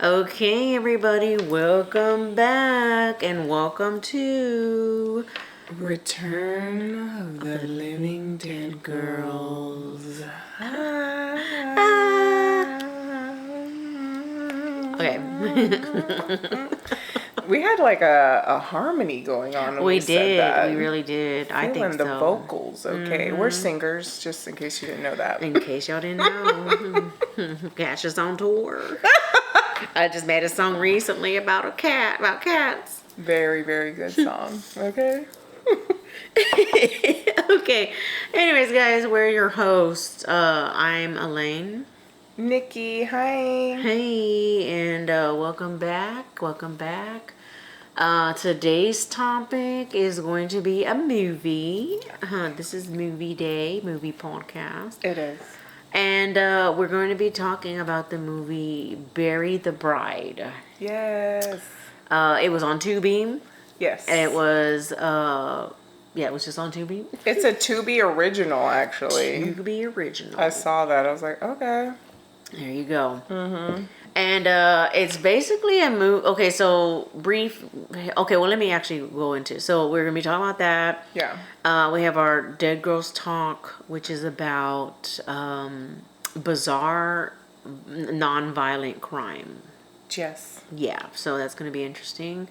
Okay, everybody, welcome back and welcome to Return of the Living Dead Girls. Okay. We had like a harmony going on when we did. said that. We really did. I think Feeling the so. vocals, okay. We're singers, just in case you didn't know that. In case y'all didn't know, Cash is on tour. I just made a song recently about cats. Very, very good song, okay? Okay. Anyways, guys, we're your hosts. I'm Elaine. Nikki, hi. Hey, and welcome back. Welcome back. Today's topic is going to be a movie. This is movie day, movie podcast. It is. And we're going to be talking about the movie Bury the Bride. Yes. It was on Tubi. Yes. And it was, it was just on Tubi. It's a Tubi original, actually. Tubi original. I saw that. I was like, okay. There you go. Mm-hmm. And it's basically a movie. Okay, so brief. Okay, well, let me actually go into. So we're gonna be talking about that. Yeah. We have our Dead Girlz Talk, which is about bizarre, non-violent crime. Yes. Yeah, so that's gonna be interesting.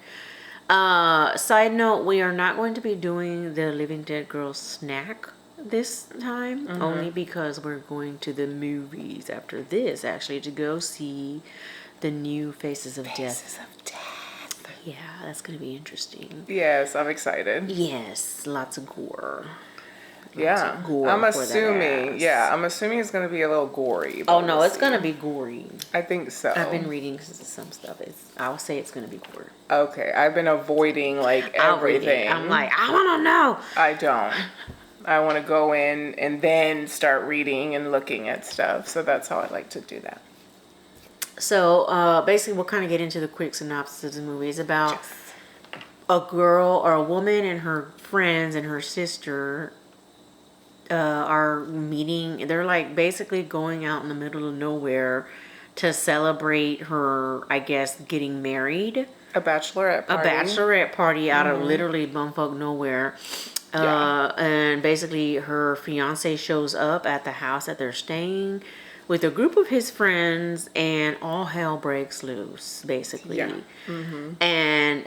Side note: we are not going to be doing the Living Dead Girls snack this time, only because we're going to the movies after this, actually, to go see the new Faces of Death. Faces of Death. Yeah, that's going to be interesting. Yes, I'm excited. Yes, lots of gore. Yeah, I'm assuming. Yeah, I'm assuming it's going to be a little gory. Oh no, it's going to be gory. I think so. I've been reading some stuff. I'll say it's going to be gory. Okay, I've been avoiding like everything. I'm like, I want to know. I don't. I want to go in and then start reading and looking at stuff. So that's how I like to do that. So basically, we'll kind of get into the quick synopsis of the movie. It's about a girl or a woman and her friends and her sister are meeting. They're like basically going out in the middle of nowhere to celebrate her, I guess, getting married. A bachelorette party. A bachelorette party out of literally bumfuck nowhere. And basically her fiance shows up at the house that they're staying with a group of his friends, and all hell breaks loose, basically. Yeah. Mm-hmm. And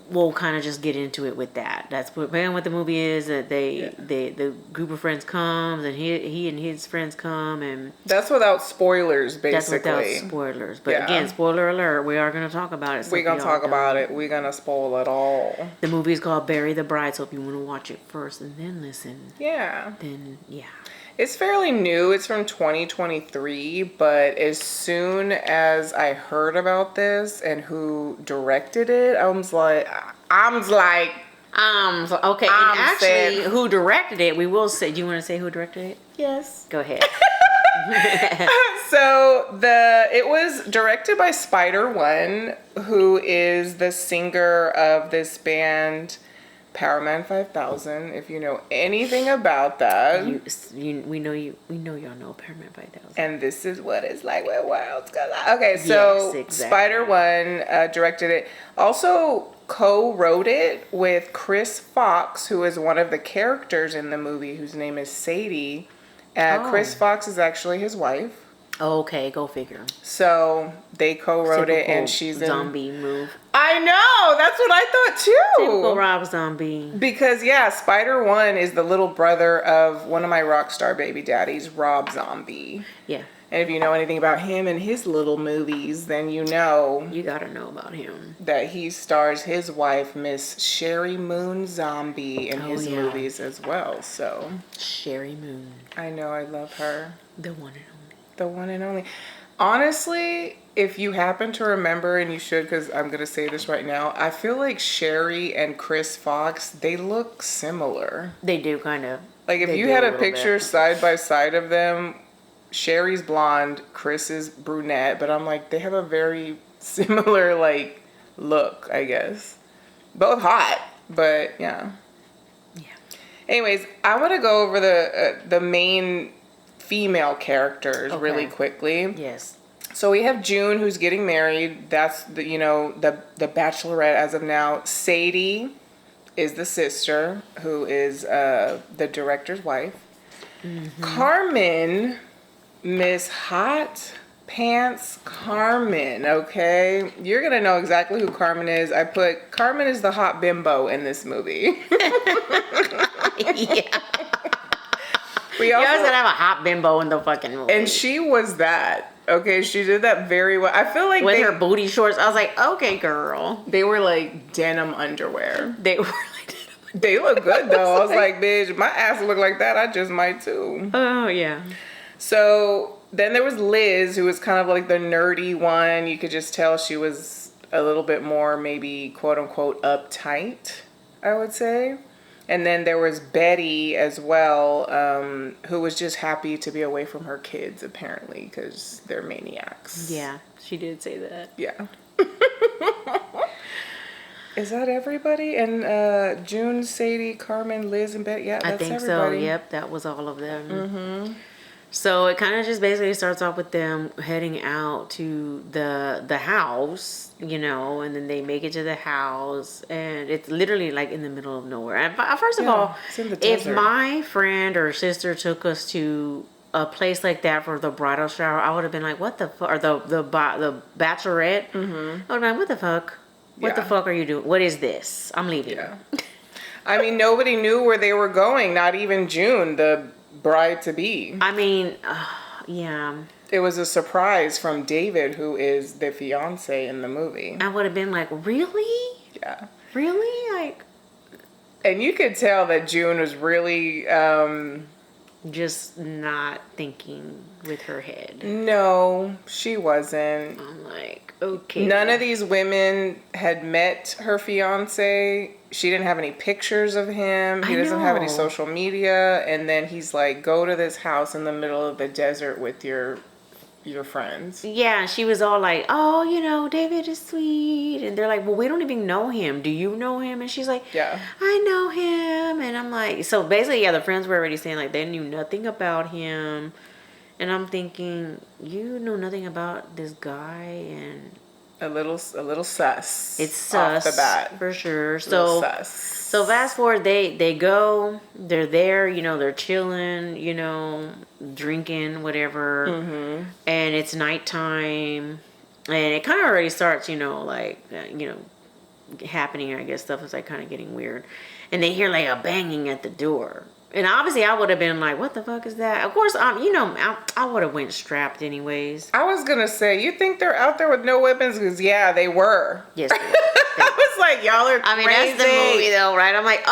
we'll kind of just get into it with that. That's what the movie is. That the group of friends comes, and he and his friends come, and that's without spoilers, basically. That's without spoilers. But again, spoiler alert, we are going to talk about it. So we're going to talk about it. We're going to spoil it all. The movie is called Bury the Bride, so if you want to watch it first and then listen. Yeah. Then, yeah. It's fairly new. It's from 2023, but as soon as I heard about this and who directed it, I was like, okay. And actually, who directed it? We will say. Do you want to say who directed it? Yes. Go ahead. So it was directed by Spider-One, who is the singer of this band Powerman 5000. If you know anything about that, we know y'all know Powerman 5000. And this is what it's like when worlds collide. Okay, so yes, exactly. Spider-One directed it. Also co-wrote it with Chris Fox, who is one of the characters in the movie, whose name is Sadie. Chris Fox is actually his wife. Okay, go figure. So they co-wrote it, and she's zombie move. I know, that's what I thought too. Typical Rob Zombie. Because Spider-One is the little brother of one of my rock star baby daddies, Rob Zombie. Yeah. And if you know anything about him and his little movies, then you gotta know about him. That he stars his wife, Miss Sherry Moon Zombie, in his movies as well. So Sherry Moon. I know, I love her. The one and only. The one and only. Honestly, if you happen to remember, and you should, because I'm going to say this right now, I feel like Sherry and Chris Fox, they look similar. They do, kind of. Like, if you had a picture side by side of them, Sherry's blonde, Chris is brunette, but I'm like, they have a very similar, like, look, I guess. Both hot, but yeah. Yeah. Anyways, I want to go over the main female characters really quickly. Yes. So we have June, who's getting married. That's the the bachelorette as of now. Sadie is the sister, who is the director's wife. Mm-hmm. Carmen, Miss Hot Pants Carmen. Okay, you're gonna know exactly who Carmen is. I put Carmen is the hot bimbo in this movie. Yeah. We also, you always gotta have a hot bimbo in the fucking movie. and she was that. Okay, she did that very well. I feel like with her booty shorts, I was like, okay, girl. They were like denim underwear. They were like denim. They look good though. I was like, bitch, my ass look like that. I just might too. Oh yeah. So then there was Liz, who was kind of like the nerdy one. You could just tell she was a little bit more maybe quote unquote uptight, I would say. And then there was Betty as well, who was just happy to be away from her kids, apparently, because they're maniacs. Yeah, she did say that. Yeah. Is that everybody? And June, Sadie, Carmen, Liz, and Betty? Yeah, that's everybody. I think so, yep. That was all of them. Mm-hmm. So it kind of just basically starts off with them heading out to the house, and then they make it to the house, and it's literally like in the middle of nowhere. And first of all, if my friend or sister took us to a place like that for the bridal shower, I would have been like, "What the fuck?" Or the bachelorette. Mm-hmm. I would have been like, "What the fuck? What the fuck are you doing? What is this? I'm leaving." Yeah. I mean, nobody knew where they were going. Not even June, the bride to be. I mean, yeah. It was a surprise from David, who is the fiance in the movie. I would have been like, really? Yeah. Really? Like. And you could tell that June was really just not thinking with her head. No, she wasn't. I'm like, okay. None of these women had met her fiance. She didn't have any pictures of him. He doesn't have any social media. And then he's like, go to this house in the middle of the desert with your friends. Yeah, she was all like, oh, David is sweet. And they're like, well, we don't even know him. Do you know him? And she's like, yeah, I know him. And I'm like, so basically, yeah, the friends were already saying like they knew nothing about him. And I'm thinking, you know nothing about this guy, and a little sus. It's sus off the bat for sure. So fast forward, they go, they're there, they're chilling, drinking, whatever, mm-hmm. And it's nighttime, and it kind of already starts, happening. I guess stuff is like kind of getting weird, and they hear like a banging at the door. And obviously, I would have been like, "What the fuck is that?" Of course, I would have went strapped anyways. I was gonna say, you think they're out there with no weapons? Because yeah, they were. Yes, they were. I was like, y'all are crazy. I mean, that's the movie, though, right? I'm like,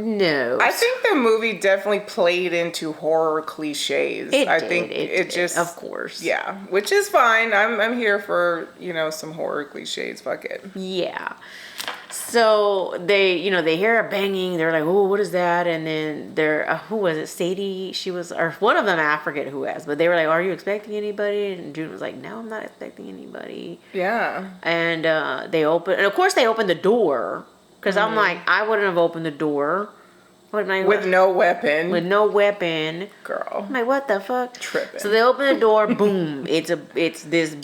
no. I think the movie definitely played into horror cliches. I think it just, of course, yeah, which is fine. I'm here for some horror cliches. Fuck it. Yeah. So they hear a banging. They're like, "Oh, what is that?" And then they're, who was it? Sadie. She was, or one of them. I forget who was, but they were like, "Are you expecting anybody?" And June was like, "No, I'm not expecting anybody." Yeah. And they open, and of course they opened the door because I'm like, I wouldn't have opened the door. With no weapon. With no weapon. Girl. I'm like, what the fuck? Tripping. So they open the door. Boom! It's this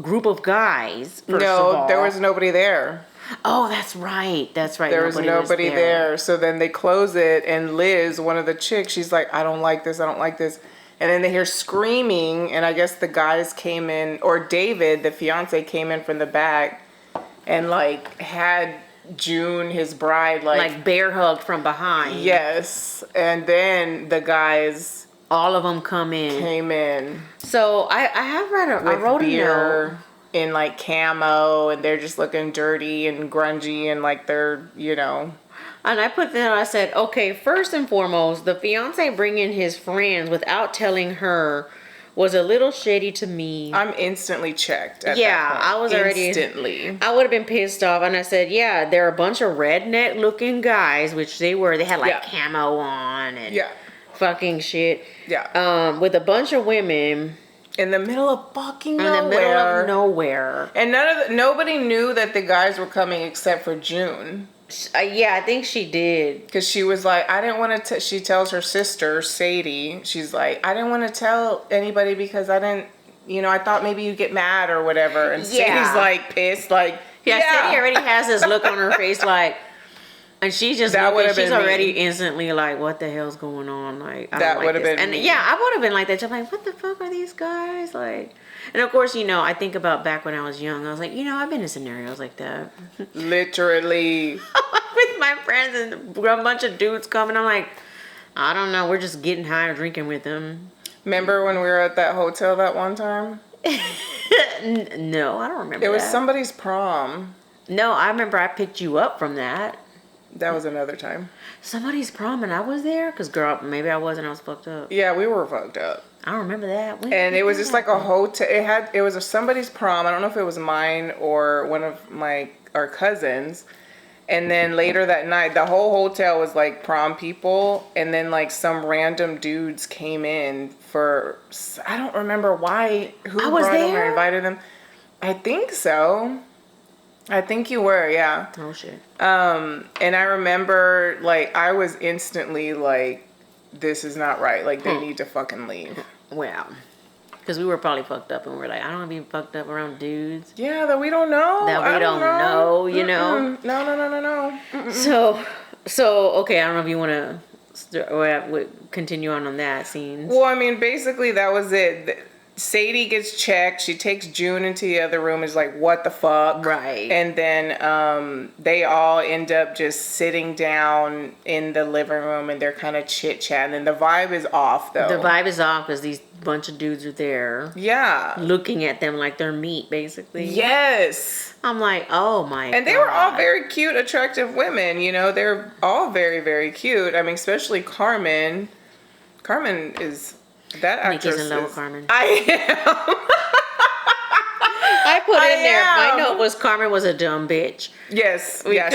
group of guys. First of all, there was nobody there. Oh, that's right. That's right. There was nobody there. So then they close it, and Liz, one of the chicks, she's like, I don't like this. I don't like this. And then they hear screaming, and I guess the guys came in, or David, the fiance, came in from the back and like had June, his bride, like bear hugged from behind. Yes. And then the guys, all of them came in. So I wrote beer. A note. In like camo, and they're just looking dirty and grungy, and like they're And I put that, I said, okay, first and foremost, the fiance bringing his friends without telling her was a little shady to me. I'm instantly checked at that point. I was already instantly. I would have been pissed off, and I said, yeah, they're a bunch of redneck looking guys, which they were. They had like camo on and fucking shit. Yeah. With a bunch of women. In the middle of fucking nowhere. In the middle of nowhere. And nobody knew that the guys were coming except for June. Yeah, I think she did. Because she was like, I didn't want to... she tells her sister, Sadie, she's like, I didn't want to tell anybody because I didn't I thought maybe you'd get mad or whatever. And Yeah. Sadie's like pissed, like, Yeah, Sadie already has this look on her face, like, and she's just she's already instantly like, what the hell's going on? Like, I don't like this. And yeah, I would have been like that. I'm like, what the fuck are these guys like? And of course, I think about back when I was young. I was like, I've been in scenarios like that. Literally. With my friends and a bunch of dudes coming. I'm like, I don't know. We're just getting high and drinking with them. Remember when we were at that hotel that one time? No, I don't remember. It was somebody's prom. No, I remember I picked you up from that. That was another time. Somebody's prom and I was there? Because, girl, maybe I wasn't. I was fucked up. Yeah, we were fucked up. I don't remember that. And it was just like a hotel. It was somebody's prom. I don't know if it was mine or one of our cousins. And then later that night, the whole hotel was like prom people. And then like some random dudes came in for, I don't remember who brought them or invited them. I think so. I think you were, yeah. Oh, shit. And I remember, like, I was instantly like, this is not right. Like, they need to fucking leave. Well, because we were probably fucked up and we were like, I don't want to be fucked up around dudes. Yeah, that we don't know. That we don't know, No. So, okay, I don't know if you want to continue on that scene. Well, I mean, basically, that was it. Sadie gets checked. She takes June into the other room. Is like, what the fuck? Right. And then they all end up just sitting down in the living room and they're kind of chit chatting. And the vibe is off, though. The vibe is off because these bunch of dudes are there. Yeah. Looking at them like they're meat, basically. Yes. I'm like, oh my God. And they were all very cute, attractive women. They're all very, very cute. I mean, especially Carmen. Carmen is... That actress Nikki's in love with Carmen. I am. I put in there. My note was Carmen was a dumb bitch. Yes, yeah,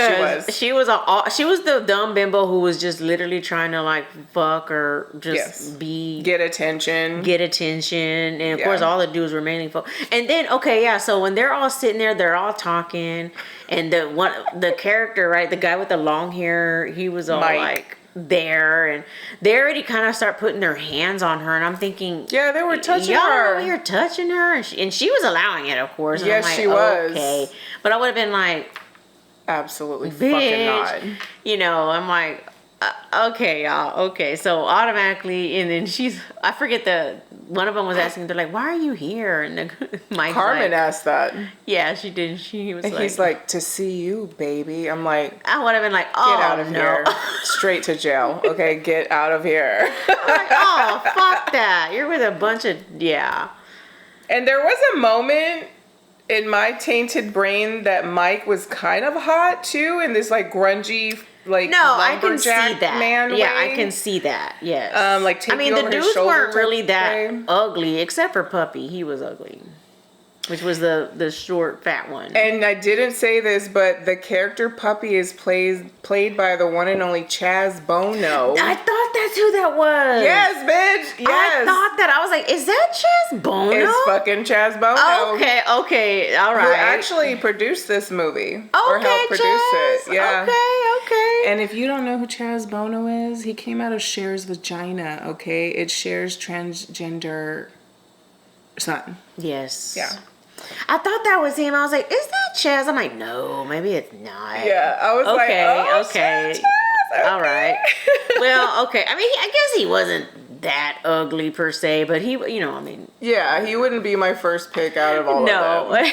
she was. She was the dumb bimbo who was just literally trying to like fuck or just get attention, and of course all the dudes were mainly fuck. And then so when they're all sitting there, they're all talking, and the character, right, the guy with the long hair, he was all like there, and they already kind of start putting their hands on her, and I'm thinking, yeah, they were touching y'all her. Over here touching her, and she was allowing it, of course. And yes, I'm like, she was. Okay, but I would have been like, absolutely bitch, fucking not. I'm like, okay, y'all, okay. So automatically, and then I forget one of them was asking, they're like, why are you here? And Carmen asked that. Yeah, she did. He was like, he's like, to see you, baby. I'm like, I would have been like, oh, get out of here. Straight to jail. Okay, get out of here. I'm like, oh, fuck that. You're with a bunch of, yeah. And there was a moment in my tainted brain that Mike was kind of hot too, in this like grungy, like I can see lumberjack that. man Yeah, way. I can see that. Yes. Like taking over the his dudes shoulder weren't really that way. ugly, except for Puppy. He was ugly, which was the short, fat one. And I didn't say this, but the character Puppy is played by the one and only Chaz Bono. I thought that's who that was. Yes, bitch. Yes. I thought that. I was like, is that Chaz Bono? It's fucking Chaz Bono. Okay, all right. Who actually produced this movie. Okay, or helped produce it. Yeah. Okay. And if you don't know who Chaz Bono is, he came out of Cher's vagina, okay? It's Cher's transgender son. Yes. Yeah. I thought that was him. I was like, is that Chaz? I'm like, no, maybe it's not. Yeah, I was like, oh, okay. Chaz, all right. Well, okay. I mean, I guess he wasn't that ugly per se, but he, I mean. Yeah, he wouldn't be my first pick out of all of them. No.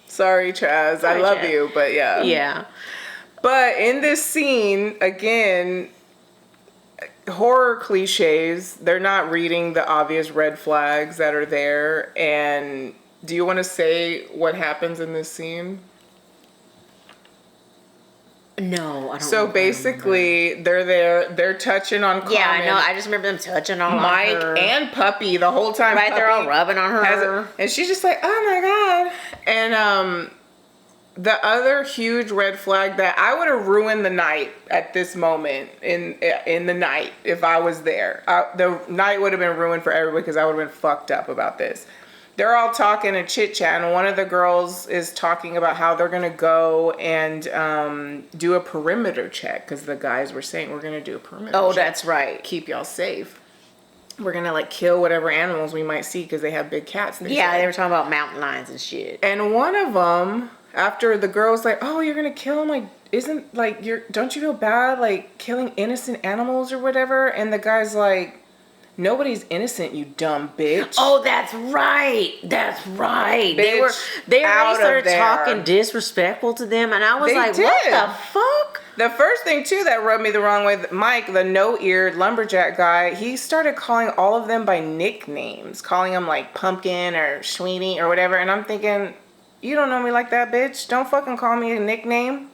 Sorry, Chaz. I love you, but yeah. Yeah. But in this scene, again, horror cliches, they're not reading the obvious red flags that are there. And do you want to say what happens in this scene? No, I don't. So basically, they're there. They're touching on Carmen. Yeah, I know. I just remember them touching on Mike her. and Puppy the whole time. Right, they're all rubbing on her, and she's just like, "Oh my god!" And the other huge red flag that I would have ruined the night at this moment in the night if I was there. The night would have been ruined for everybody because I would have been fucked up about this. They're all talking and chit-chat, and one of the girls is talking about how they're going to go and do a perimeter check, because the guys were saying, we're going to do a perimeter check. Oh, that's right. Keep y'all safe. we're gonna like kill whatever animals we might see because they have big cats. Yeah, they were talking about mountain lions and shit. And one of them, after the girl's like, "Oh, you're gonna kill him? Like, isn't like don't you feel bad like killing innocent animals or whatever?" And the guy's like, "Nobody's innocent, you dumb bitch." Oh, that's right. That's right. Bitch, they out already of started there. talking disrespectful to them, and I was They like, did. what the fuck? The first thing too that rubbed me the wrong way, Mike, the no-eared lumberjack guy, he started calling all of them by nicknames, calling them like Pumpkin or Sweetie or whatever, and I'm thinking, you don't know me like that, bitch. Don't fucking call me a nickname.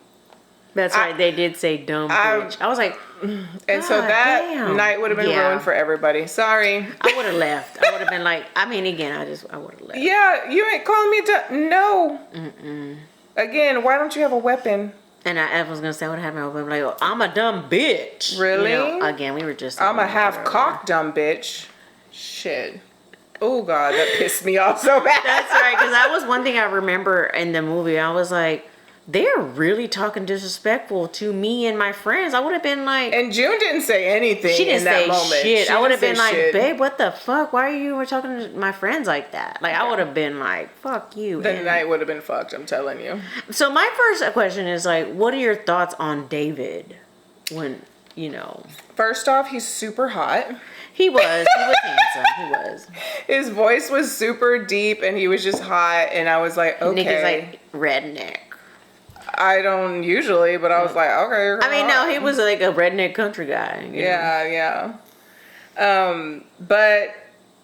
That's right. They did say dumb bitch. I was like, and so that damn. night would have been ruined for everybody. Sorry. I would have left. I would have been like, I mean, again, I would have left. Yeah, you ain't calling me no. Again, why don't you have a weapon? And I was gonna say, what happened? I'm like, I'm a dumb bitch. Really? You know, again, we were just. I'm a half-cocked dumb bitch. Shit. Oh God, that pissed me off so bad. That's right, because that was one thing I remember in the movie. I was like, they're really talking disrespectful to me and my friends. I would have been like, and June didn't say anything. She didn't in that say moment. shit. I would have been like, shit. babe, what the fuck? Why are you talking to my friends like that? Like, I would have been like, fuck you. The night would have been fucked. I'm telling you. So my first question is like, what are your thoughts on David? When First off, he's super hot. He was handsome. He was. His voice was super deep, and he was just hot. And I was like, okay. Nick is like redneck. I don't usually, but I was like, okay. You're I mean, hot. no, he was like a redneck country guy. You know? Yeah. But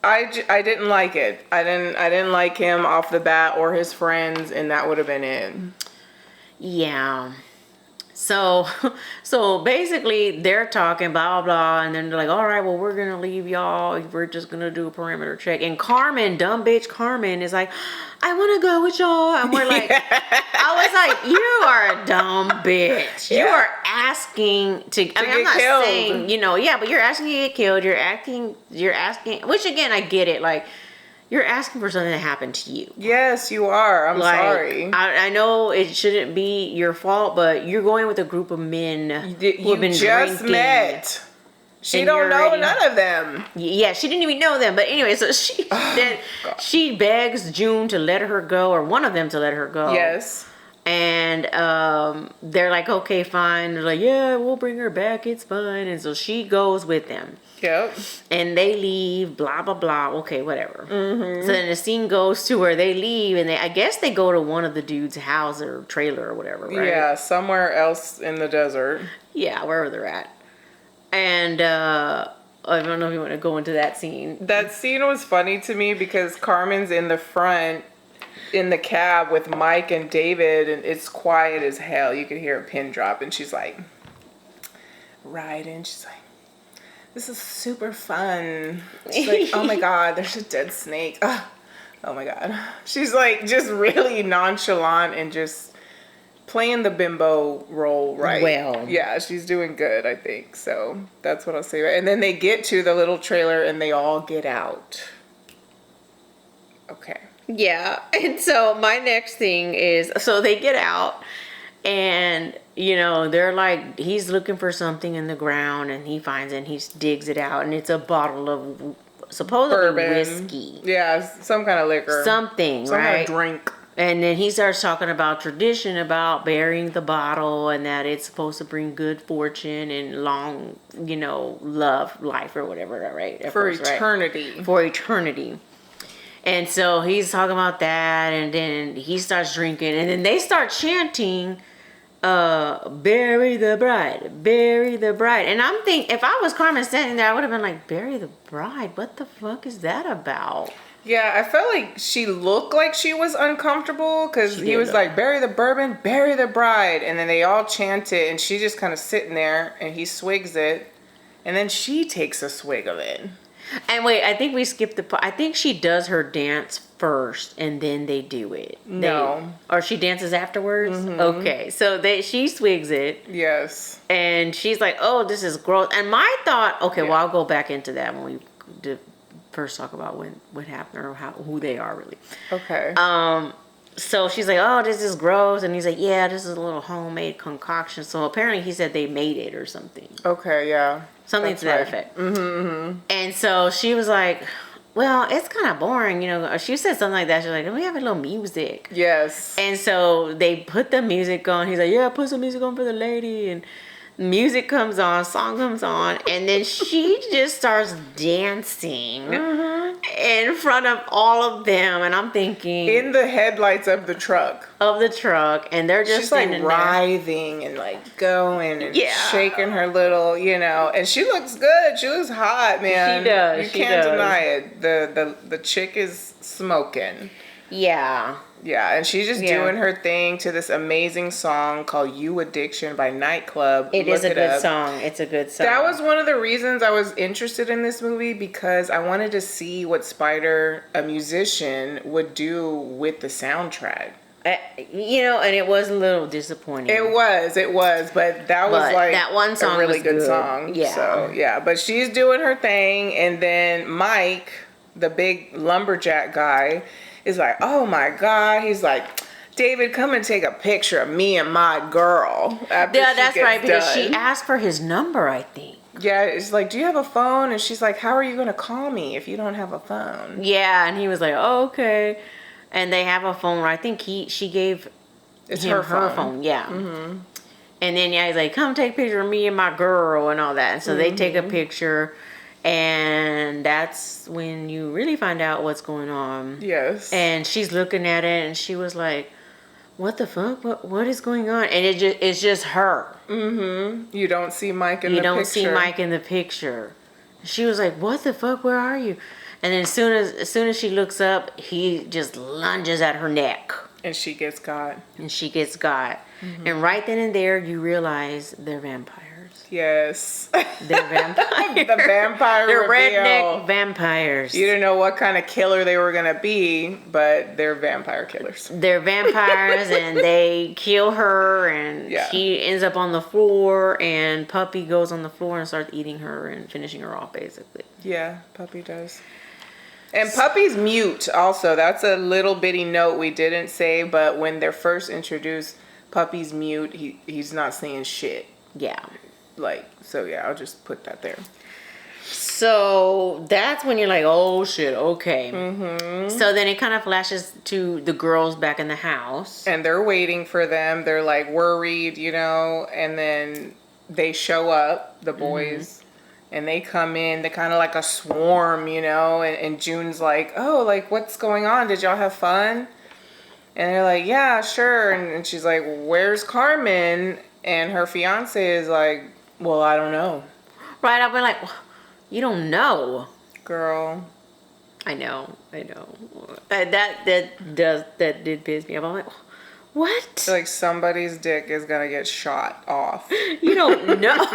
I didn't like it. I didn't like him off the bat or his friends, and that would have been it. Yeah. So basically they're talking blah blah, and then they're like, all right, well, we're gonna leave y'all. We're just gonna do a perimeter check. And Carmen, dumb bitch Carmen, is like, I want to go with y'all. And we're like, I was like, you are a dumb bitch. Yeah. You are asking to. I mean, I'm not killed. saying yeah, but you're asking to get killed. You're asking. Which again, I get it. Like, you're asking for something to happen to you. Yes, you are. I'm sorry. I know it shouldn't be your fault, but you're going with a group of men who have been just drinking. Met. She don't know already, none of them. Yeah, she didn't even know them. But anyway, so she begs June to let her go, or one of them to let her go. Yes. And they're like, okay, fine. They're like, yeah, we'll bring her back. It's fine. And so she goes with them. Yep. And they leave, blah, blah, blah. Okay, whatever. Mm-hmm. So then the scene goes to where they leave, and I guess they go to one of the dude's house or trailer or whatever, right? Yeah, somewhere else in the desert. Yeah, wherever they're at. And I don't know if you want to go into that scene. That scene was funny to me because Carmen's in the front in the cab with Mike and David, and it's quiet as hell. You can hear a pin drop, and she's like, riding. She's like, this is super fun. She's like, oh my God, there's a dead snake. Oh my God. She's like just really nonchalant and just playing the bimbo role right. Well. Yeah, she's doing good, I think. So that's what I'll say. And then they get to the little trailer and they all get out. Okay. Yeah. And so my next thing is, so they get out and, they're like, he's looking for something in the ground and he finds it and he digs it out and it's a bottle of supposedly bourbon. whiskey. Yeah, some kind of liquor. Something, some right? kind of drink. And then he starts talking about tradition about burying the bottle and that it's supposed to bring good fortune and long, love, life or whatever, right? For eternity. Right? For eternity. And so he's talking about that and then he starts drinking and then they start chanting, bury the bride. And I'm thinking, if I was Carmen standing there, I would have been like, bury the bride? What the fuck is that about? Yeah, I felt like she looked like she was uncomfortable because he was like, bury the bourbon, bury the bride. And then they all chant it and she just kind of sitting there and he swigs it. And then she takes a swig of it. And wait, I think we skipped I think she does her dance first and then they do it. No. Or she dances afterwards? Mm-hmm. Okay, so she swigs it. Yes. And she's like, oh, this is gross. And my thought, okay, well, I'll go back into that when we first talk about what happened or who they are really. Okay. So she's like, oh, this is gross. And he's like, yeah, this is a little homemade concoction. So apparently he said they made it or something. Okay, yeah. Something to that effect. And so she was like, well, it's kind of boring, you know. She said something like that. She's like, we have a little music. Yes. And so they put the music on. He's like, yeah, put some music on for the lady. And music comes on, song comes on. And then she just starts dancing in front of all of them. And I'm thinking. In the headlights of the truck. And they're just she's like writhing and like going and shaking her little, you know, and she looks good. She looks hot, man. She does. You can't deny it. The chick is smoking. Yeah. Yeah, and she's just doing her thing to this amazing song called You Addiction by Nightclub. It is a good song. It's a good song. That was one of the reasons I was interested in this movie, because I wanted to see what Spider, a musician, would do with the soundtrack. You know, and it was a little disappointing. It was, but that was like that one song a really was good good. song. Yeah. So, yeah, but she's doing her thing, and then Mike, the big lumberjack guy, is like, oh my God. He's like, David, come and take a picture of me and my girl. That's right, because she asked for his number, I think. Yeah, it's like, do you have a phone? And she's like, how are you going to call me if you don't have a phone? Yeah, and he was like, oh, okay. And they have a phone. I think she gave him her phone. Yeah. Mm-hmm. And then he's like, come take a picture of me and my girl and all that. And so they take a picture, and that's when you really find out what's going on. Yes. And she's looking at it, and she was like, what the fuck? What is going on? And it's just her. Mm-hmm. You don't see Mike in the picture. You don't see Mike in the picture. She was like, what the fuck? Where are you? And then as soon as she looks up, he just lunges at her neck. And she gets got. Mm-hmm. And right then and there, you realize they're vampires. Yes. They're vampires. The vampire They're reveal. redneck vampires. You didn't know what kind of killer they were going to be, but they're vampire killers. They're vampires, and they kill her, and she ends up on the floor, and Puppy goes on the floor and starts eating her and finishing her off, basically. Yeah, Puppy does. And Puppy's mute also. That's a little bitty note we didn't say, but when they're first introduced, Puppy's mute. He's not saying shit. Yeah. I'll just put that there. So that's when you're like, oh shit, okay. Mm-hmm. So then it kind of flashes to the girls back in the house. And they're waiting for them. They're like worried, you know, and then they show up, the boys. And they come in, they're kind of like a swarm, you know, and June's like, oh, like, what's going on? Did y'all have fun? And they're like, yeah, sure. And she's like, where's Carmen? And her fiance is like, well, I don't know. Right, I'll be like, you don't know. Girl. I know. That did piss me off. I'm like, what? Like somebody's dick is going to get shot off. You don't know.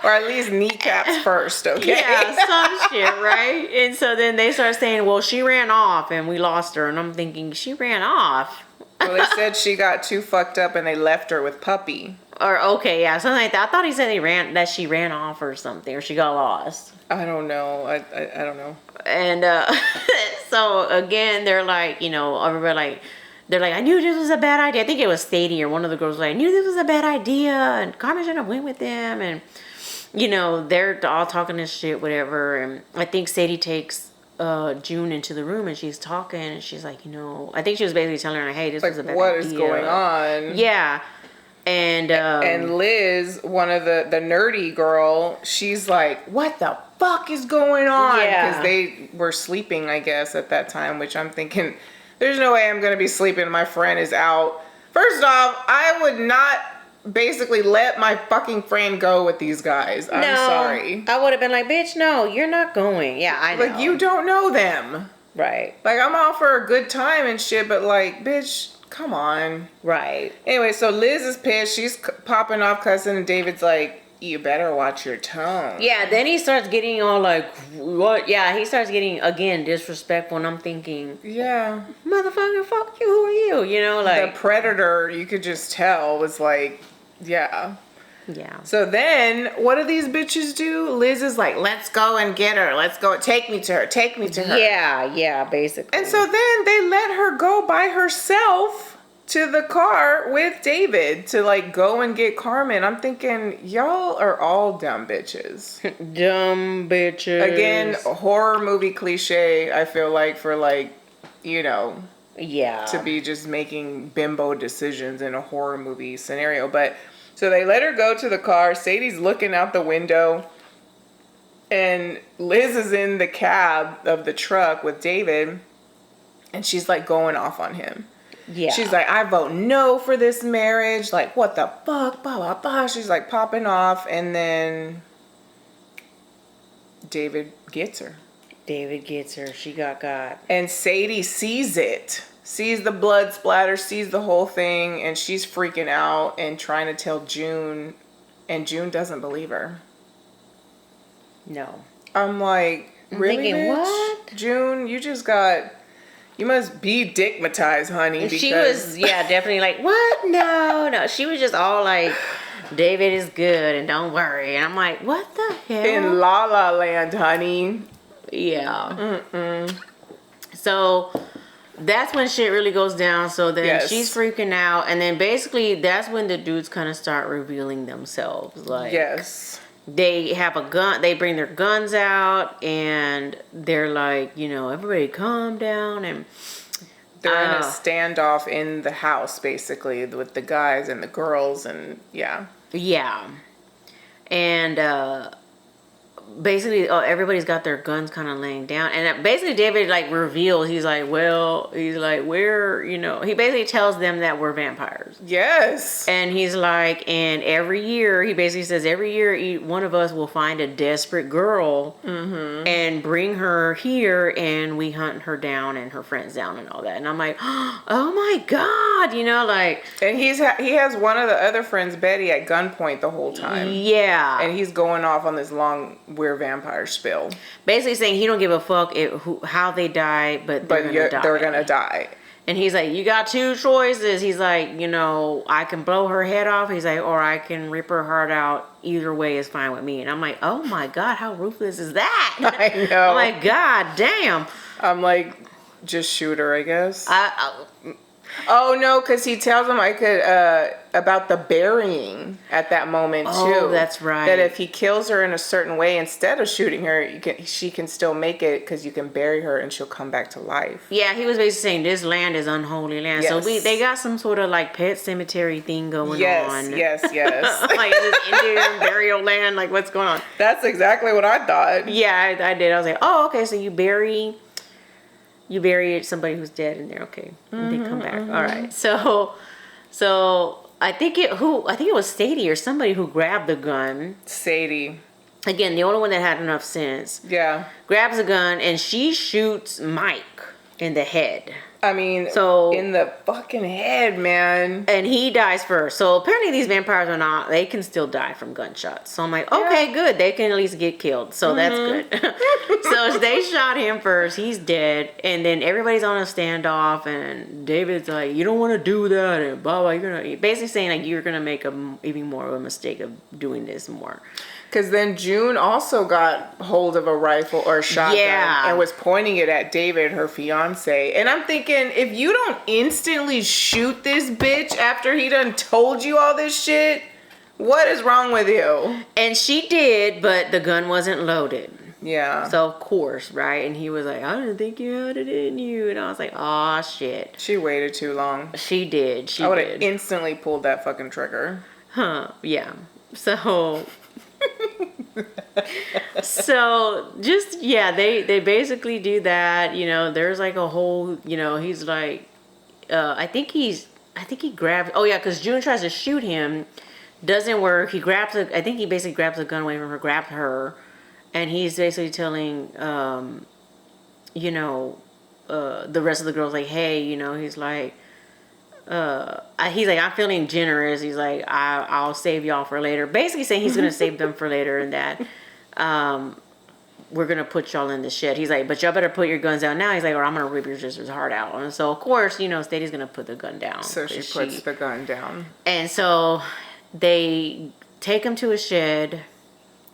Or at least kneecaps first, okay? Yeah, some shit, right? And so then they start saying, well, she ran off and we lost her. And I'm thinking, she ran off? Well, they said she got too fucked up and they left her with Puppy. Or, okay, yeah, something like that. I thought he said that she ran off or something, or she got lost. I don't know. I don't know. And so, again, they're like, you know, everybody like, they're like, I knew this was a bad idea. I think it was Sadie or one of the girls was like, I knew this was a bad idea. And Carmen should have went with them. And, you know, they're all talking this shit, whatever. And I think Sadie takes June into the room and she's talking. And she's like, you know, I think she was basically telling her, hey, this was a bad idea. What is going on? Yeah. And Liz, one of the nerdy girl, she's like, what the fuck is going on? Yeah. Because they were sleeping, I guess, at that time, which I'm thinking, there's no way I'm going to be sleeping. My friend is out. First off, I would not basically let my fucking friend go with these guys. I'm sorry. I would have been like, bitch, no, you're not going. Yeah, I know. Like, you don't know them. Right. Like, I'm out for a good time and shit, but like, bitch, come on. Right. Anyway, so Liz is pissed. She's popping off cussing, and David's like, you better watch your tone. Yeah, then he starts getting all like, what? Yeah, he starts getting, again, disrespectful, and I'm thinking, yeah, motherfucker, fuck you, who are you? You know, like. The predator, you could just tell, was like, yeah. Yeah. So then, what do these bitches do? Liz is like, let's go and get her. Let's go. Take me to her. Yeah, basically. And so then they let her go by herself to the car with David to like go and get Carmen. I'm thinking, y'all are all dumb bitches. Dumb bitches. Again, horror movie cliche, I feel like, for like, yeah, to be just making bimbo decisions in a horror movie scenario. But so they let her go to the car. Sadie's looking out the window, and Liz is in the cab of the truck with David, and she's like going off on him. Yeah. She's like, I vote no for this marriage. Like, what the fuck? Blah, blah, blah. She's like popping off. And then David gets her. She got. And Sadie sees it. Sees the blood splatter. Sees the whole thing. And she's freaking out and trying to tell June. And June doesn't believe her. No. I'm like, really, thinking, bitch? what? June, you must be dickmatized, honey. Because she was, definitely like, what? No. She was just all like, David is good and don't worry. And I'm like, what the hell? in La La Land, honey. Yeah. So that's when shit really goes down. So then she's freaking out. And then basically that's when the dudes kind of start revealing themselves. Like, yes. They have a gun. They bring their guns out, and they're like, everybody calm down. And they're in a standoff in the house, basically, with the guys and the girls, and yeah. And basically, everybody's got their guns kind of laying down, and basically David like reveals. He's like, we're, he basically tells them that we're vampires. Yes. And he's like, and every year, he basically says, every year one of us will find a desperate girl and bring her here, and we hunt her down and her friends down and all that. And I'm like, oh my God, like. And he has one of the other friends, Betty, at gunpoint the whole time. Yeah. And he's going off on this long we're vampires spill. Basically saying he don't give a fuck how they die, but they're gonna die. And he's like, you got two choices. He's like, I can blow her head off. He's like, or I can rip her heart out. Either way is fine with me. And I'm like, oh my God, how ruthless is that? I know. I'm like, God damn. I'm like, just shoot her, I guess. Oh no, because he tells him about the burying at that moment too. Oh, that's right. That if he kills her in a certain way instead of shooting her, she can still make it because you can bury her and she'll come back to life. Yeah, he was basically saying this land is unholy land. Yes. So they got some sort of like pet cemetery thing going on. Yes. Like this Indian burial land. Like what's going on? That's exactly what I thought. Yeah, I did. I was like, oh, okay. So you bury somebody who's dead in there, okay? And they come back. All right. So I think it was Sadie or somebody who grabbed the gun. Sadie. Again, the only one that had enough sense. Yeah. Grabs a gun and she shoots Mike in the head. I mean, in the fucking head, man. And he dies first. So apparently these vampires they can still die from gunshots. So I'm like, okay, good. They can at least get killed. So that's good. So they shot him first. He's dead. And then everybody's on a standoff. And David's like, you don't want to do that. And blah, blah. You're basically saying like you're going to make even more of a mistake of doing this more. Because then June also got hold of a rifle or a shotgun and was pointing it at David, her fiance. And I'm thinking, if you don't instantly shoot this bitch after he done told you all this shit, what is wrong with you? And she did, but the gun wasn't loaded. Yeah. So, of course, right? And he was like, I didn't think you had it in you. And I was like, oh, shit. She waited too long. She did. I would have instantly pulled that fucking trigger. Yeah. So... So just they basically do that. There's like a whole he's like I think he grabs because June tries to shoot him, doesn't work. He grabs I think he basically grabs a gun away from her, grabs her, and he's basically telling the rest of the girls like, hey, he's like I'm feeling generous. He's like, I'll save y'all for later. Basically saying he's gonna save them for later, and that we're gonna put y'all in the shed. He's like, but y'all better put your guns down now. He's like, or I'm gonna rip your sister's heart out. And so of course, Sadie's gonna put the gun down. So she puts the gun down. And so they take him to a shed.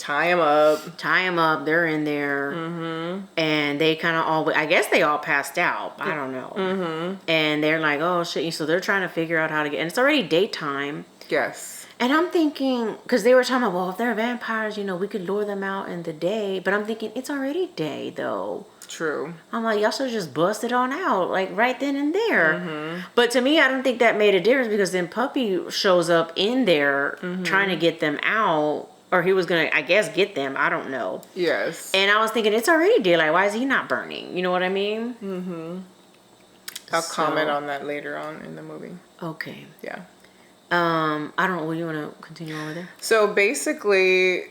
Tie him up. They're in there. And they kind of all, I guess they all passed out. I don't know. And they're like, oh shit. So they're trying to figure out how to get, and it's already daytime. Yes. And I'm thinking, because they were talking about, well, if they're vampires, we could lure them out in the day. But I'm thinking, it's already day though. True. I'm like, y'all should just bust it on out, like right then and there. But to me, I don't think that made a difference, because then Puppy shows up in there trying to get them out, or he was gonna, I guess, get them. I don't know. Yes. And I was thinking, it's already daylight. Why is he not burning? You know what I mean? I'll comment on that later on in the movie. Okay. Yeah. I don't know. What do you want to continue over there? So basically,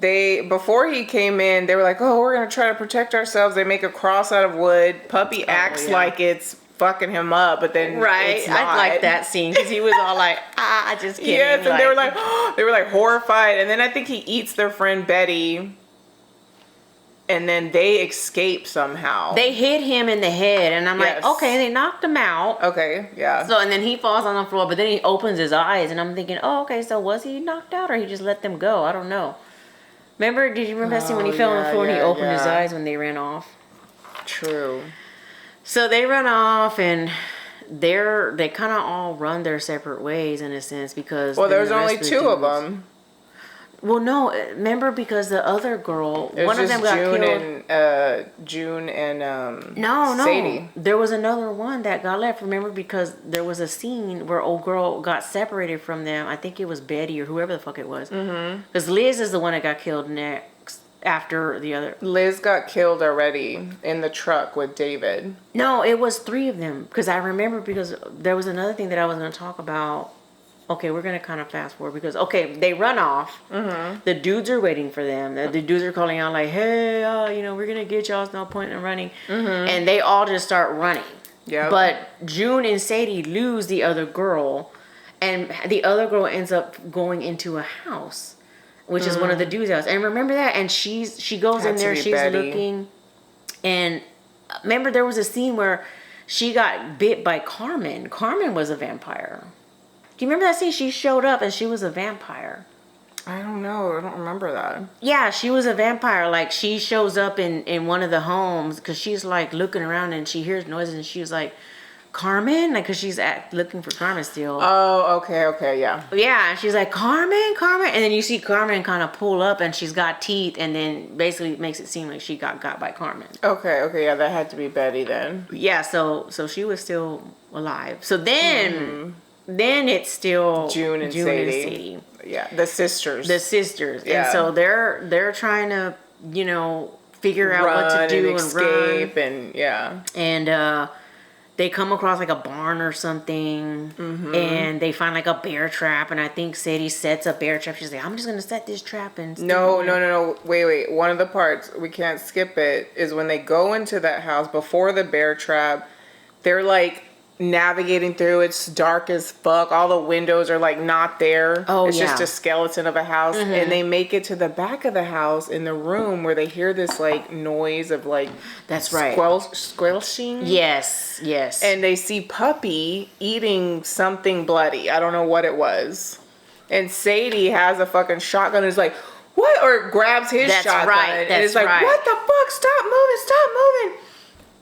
before he came in, they were like, oh, we're going to try to protect ourselves. They make a cross out of wood. Puppy acts like it's fucking him up, but then it's not. I like that scene, because he was all like, I just can't. Yes, and they were like horrified. And then I think he eats their friend Betty, and then they escape somehow. They hit him in the head, and I'm like, okay, they knocked him out. Okay, yeah. So, and then he falls on the floor, but then he opens his eyes, and I'm thinking, oh, okay, so was he knocked out, or he just let them go? I don't know. Did you remember that scene when he fell on the floor and he opened his eyes when they ran off? True. So they run off, and they kind of all run their separate ways in a sense, because there's only two of them. Well, no, remember, because the other girl, one of them got killed. June and no, Sadie. There was another one that got left. Remember, because there was a scene where old girl got separated from them. I think it was Betty or whoever the fuck it was. Because Liz is the one that got killed next after the other. Liz got killed already in the truck with David. No, it was three of them. Because I remember, because there was another thing that I was going to talk about. Okay, we're going to kind of fast forward, because, okay, they run off. The dudes are waiting for them. The dudes are calling out like, hey, we're going to get y'all. There's no point in running. And they all just start running. Yeah. But June and Sadie lose the other girl, and the other girl ends up going into a house, which is one of the dudes' house. And remember that? And she goes in there, she's Betty. Looking. And remember, there was a scene where she got bit by Carmen. Carmen was a vampire. Do you remember that scene? She showed up and she was a vampire. I don't know. I don't remember that. Yeah, she was a vampire. Like, she shows up in one of the homes, because she's like looking around and she hears noises, and she was like, Carmen? Like, because she's looking for Carmen still. Oh, okay, yeah. Yeah, and she's like, Carmen? And then you see Carmen kind of pull up, and she's got teeth, and then basically makes it seem like she got by Carmen. Okay, yeah, that had to be Betty then. Yeah, so she was still alive. So then... Then it's still June and Sadie. Yeah, the sisters. Yeah. And so they're trying to, figure out what to do and escape and yeah. And they come across like a barn or something, and they find like a bear trap, and I think Sadie sets a bear trap. She's like, I'm just gonna set this trap and No. Wait. One of the parts, we can't skip it, is when they go into that house before the bear trap, they're like navigating through. It's dark as fuck. All the windows are like not there. It's just a skeleton of a house. And they make it to the back of the house in the room where they hear this like noise of like, that's right, squelching. Yes. And they see Puppy eating something bloody. I don't know what it was. And Sadie has a fucking shotgun and is like, what? Or grabs his shotgun. Right. And it's like, what the fuck? Stop moving.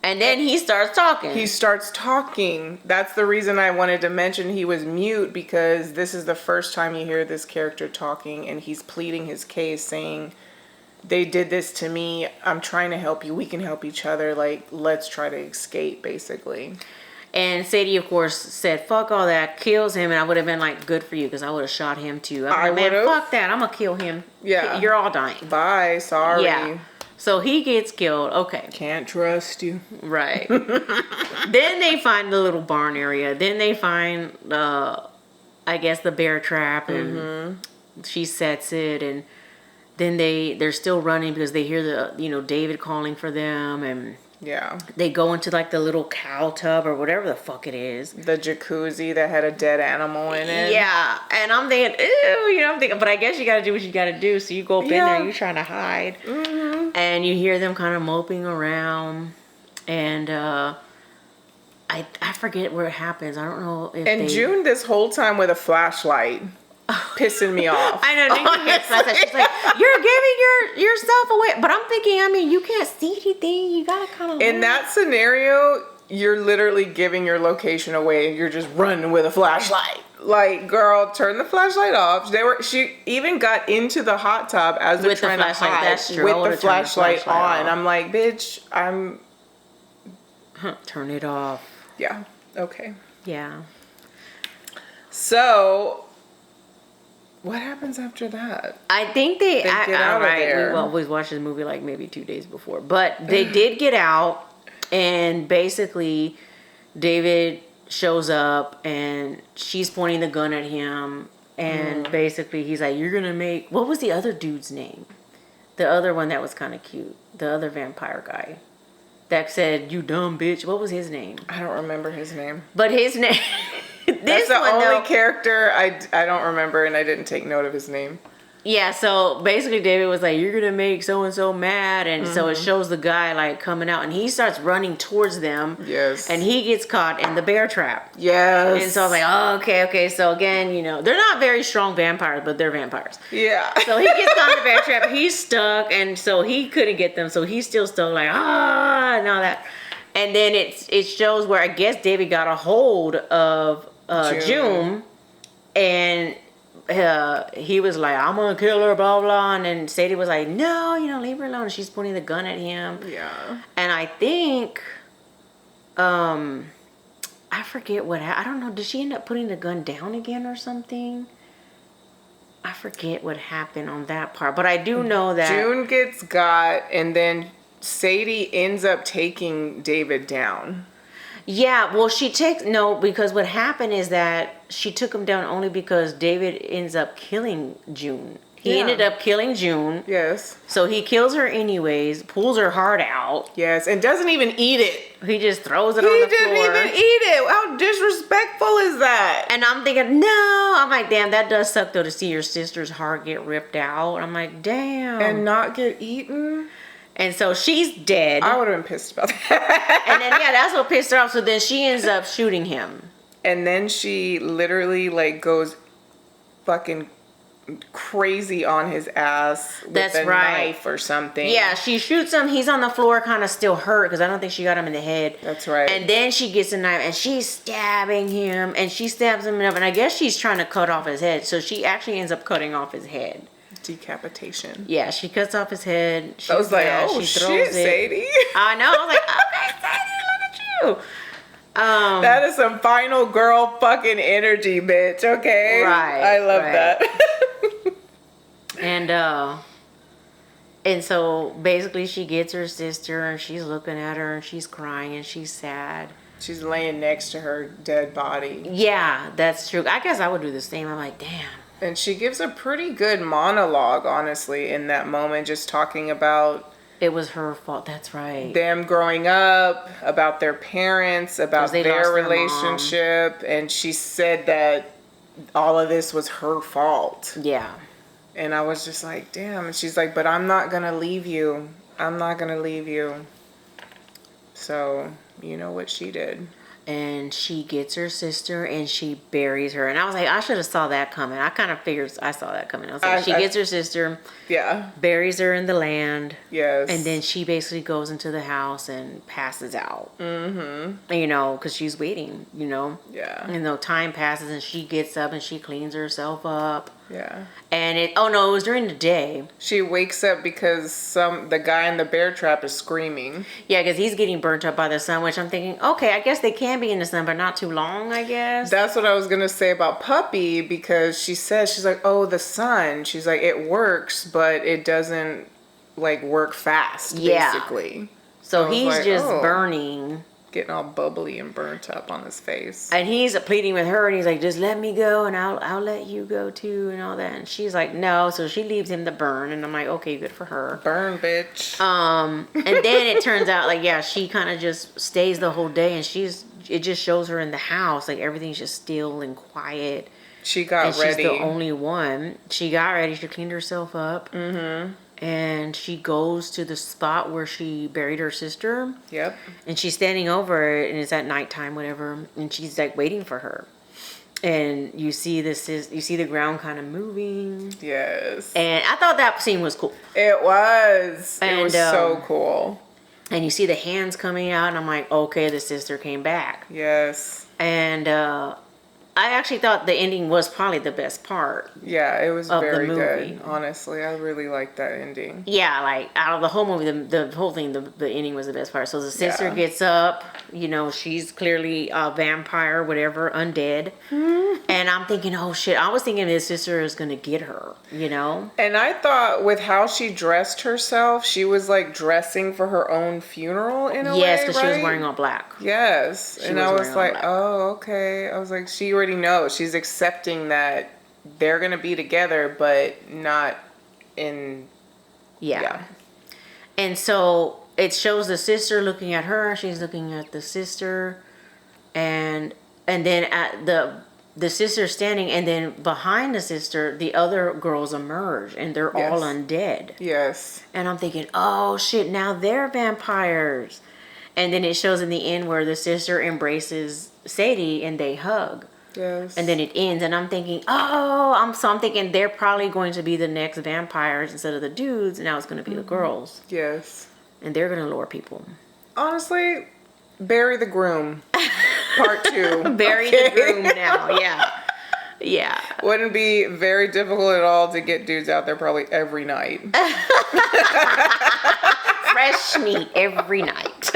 And then he starts talking. That's the reason I wanted to mention he was mute, because this is the first time you hear this character talking, and he's pleading his case, saying, they did this to me. I'm trying to help you. We can help each other. Like, let's try to escape, basically. And Sadie, of course, said, fuck all that, kills him, and I would have been like, good for you, because I would have shot him too. I'm like, man, fuck that. I'm going to kill him. Yeah. You're all dying. Bye. Sorry. Yeah. So he gets killed. Okay. Can't trust you. Right. Then they find the little barn area. Then they find, I guess, the bear trap. And she sets it. And then they're still running because they hear David calling for them. And yeah, they go into like the little cow tub or whatever the fuck it is. The jacuzzi that had a dead animal in it. Yeah. And I'm thinking, ew, but I guess you got to do what you got to do. So you go up in there and you're trying to hide. And you hear them kind of moping around. And I forget where it happens. I don't know if June this whole time with a flashlight. Pissing me off. I know. She's like, You're giving yourself away. But I'm thinking, I mean, you can't see anything. You gotta kind of. In that scenario, you're literally giving your location away and you're just running with a flashlight. Like, girl, turn the flashlight off. She even got into the hot tub as they're trying to hide that's true. with the flashlight on. I'm like, bitch, turn it off. Yeah. Okay. Yeah. So, what happens after that? I think they get out of there. We always watched this movie like maybe 2 days before, but they did get out, and basically, David shows up, and she's pointing the gun at him, and basically he's like, "You're gonna make." What was the other dude's name? The other one that was kind of cute. The other vampire guy that said, "You dumb bitch." What was his name? I don't remember his name. But his name. That's the only character I don't remember, and I didn't take note of his name. Yeah, so basically David was like, "You're gonna make so and so mad," and so it shows the guy like coming out, and he starts running towards them. Yes. And he gets caught in the bear trap. Yes. And so I was like, "Oh, okay." So again, they're not very strong vampires, but they're vampires. Yeah. So he gets caught in the bear trap. He's stuck, and so he couldn't get them. So he's still stuck, like and all that. And then it shows where I guess David got a hold of June, and he was like, "I'm gonna kill her," blah blah, and then Sadie was like, "No, leave her alone." And she's pointing the gun at him. Yeah. And I think, I forget what I don't know. Did she end up putting the gun down again or something? I forget what happened on that part, but I do know that June gets got, and then Sadie ends up taking David down. Yeah, well, because what happened is that she took him down only because David ends up killing June. He ended up killing June. Yes. So he kills her anyways, pulls her heart out. Yes, and doesn't even eat it. He just throws it on the floor. He didn't even eat it. How disrespectful is that? And I'm thinking, no. I'm like, damn, that does suck, though, to see your sister's heart get ripped out. I'm like, damn. And not get eaten? And so she's dead. I would have been pissed about that. And then, that's what pissed her off. So then she ends up shooting him. And then she literally, goes fucking crazy on his ass with a knife or something. Yeah, she shoots him. He's on the floor, kind of still hurt, because I don't think she got him in the head. That's right. And then she gets a knife, and she's stabbing him, and she stabs him enough. And I guess she's trying to cut off his head. So she actually ends up cutting off his head. Decapitation. Yeah, she cuts off his head. I was like, oh shit, Sadie. I know. I was like, okay, Sadie, look at you. That is some final girl fucking energy, bitch. Okay, right? I love that. And so basically, she gets her sister, and she's looking at her, and she's crying, and she's sad. She's laying next to her dead body. Yeah, that's true. I guess I would do the same. I'm like, damn. And she gives a pretty good monologue, honestly, in that moment, just talking about it was her fault. That's right. Them growing up, about their parents, about their relationship. And she said that all of this was her fault. Yeah. And I was just like, damn. And she's like, but I'm not going to leave you. I'm not going to leave you. So, you know what she did. And she gets her sister and she buries her. And I was like, I should have saw that coming. I kind of figured I saw that coming. I was like, she gets her sister. Yeah. Buries her in the land. Yes. And then she basically goes into the house and passes out. Mm-hmm. Because she's waiting, Yeah. Time passes and she gets up and she cleans herself up. Yeah. And it was during the day. She wakes up because the guy in the bear trap is screaming. Yeah, because he's getting burnt up by the sun, which I'm thinking, okay, I guess they can be in the sun, but not too long, I guess. That's what I was going to say about Puppy, because she's like, oh, the sun. She's like, it works, but it doesn't, work fast, basically. So he's just burning. Getting all bubbly and burnt up on his face. And he's pleading with her, and he's like, just let me go, and I'll let you go too, and all that. And she's like, no. So she leaves him to burn, and I'm like, okay, good for her. Burn, bitch. And then it turns out, she kind of just stays the whole day, and it just shows her in the house, everything's just still and quiet. She got ready. She's the only one. She got ready. She cleaned herself up. Mm-hmm. And she goes to the spot where she buried her sister. Yep. And she's standing over it, and it's at nighttime, whatever. And she's waiting for her. and you see the ground kind of moving. Yes. And I thought that scene was cool. It was. And, it was so cool. And you see the hands coming out, and I'm like, okay, the sister came back. Yes. And I actually thought the ending was probably the best part. Yeah, it was very good. Honestly, I really liked that ending. Yeah, like out of the whole movie, the whole thing, the ending was the best part. So the sister gets up, you know, she's clearly a vampire, whatever, undead. And I'm thinking, oh shit, I was thinking his sister is gonna get her, you know? And I thought with how she dressed herself, she was like dressing for her own funeral in a way, yes, because she was wearing all black. Yes. And I was like, oh, okay. I was like, she already knows. She's accepting that they're going to be together, but not in... Yeah. And so it shows the sister looking at her. She's looking at the sister. And then at the sister standing, and then behind the sister, the other girls emerge, and they're all undead. Yes. And I'm thinking, oh shit, now they're vampires. And then it shows in the end where the sister embraces Sadie and they hug. Yes. And then it ends, and I'm thinking, I'm thinking they're probably going to be the next vampires instead of the dudes. Now it's going to be the girls. Yes. And they're going to lure people. Honestly, bury the groom. Part 2. Bury the groom now. Yeah. Yeah. Wouldn't be very difficult at all to get dudes out there probably every night. Fresh meat every night.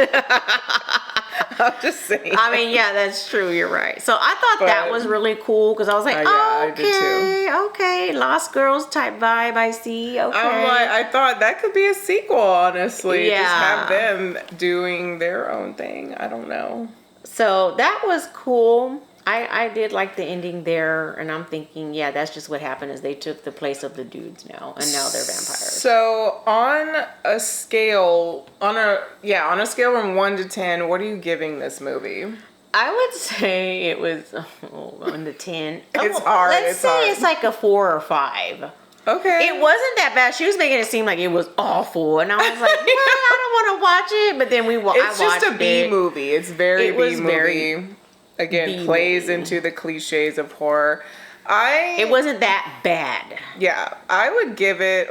I'm just saying. I mean, yeah, that's true. You're right. So I thought that was really cool because I was like, I did too. Okay, Lost Girls type vibe. I see. Okay. I'm like, I thought that could be a sequel. Honestly, Yeah. Just have them doing their own thing. I don't know. So that was cool. I did like the ending there, and I'm thinking, yeah, that's just what happened is they took the place of the dudes now, and now they're vampires. So on a scale from 1 to 10, what are you giving this movie? I would say it was 1 to 10. It's hard. Let's say it's like a 4 or 5. Okay. It wasn't that bad. She was making it seem like it was awful, and I was like, well, I don't want to watch it. But then It's just a B movie. It's very B movie. Again, B-movie. Plays into the cliches of horror. It wasn't that bad. Yeah, I would give it.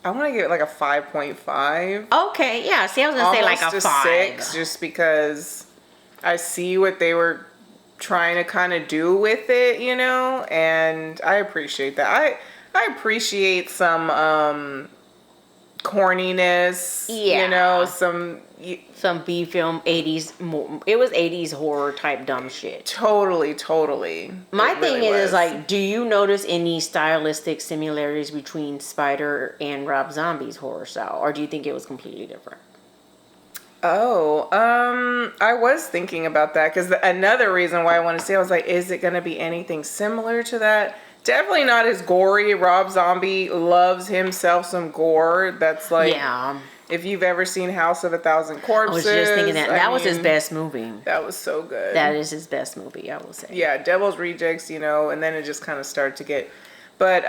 I want to give it like a 5.5. Okay, yeah. See, I was gonna say like a 5. 6, just because I see what they were trying to kind of do with it, you know, and I appreciate that. I appreciate some corniness, you know, some B film 80s. It was 80s horror type dumb shit. Totally. My thing is like, do you notice any stylistic similarities between Spider and Rob Zombie's horror style, or do you think it was completely different? Oh, I was thinking about that because another reason why I want to see, I was like, is it going to be anything similar to that? Definitely not as gory. Rob Zombie loves himself some gore. That's like, if you've ever seen House of a Thousand Corpses. I was just thinking that. That was his best movie. That was so good. That is his best movie, I will say. Yeah, Devil's Rejects, you know, and then it just kind of started to get, but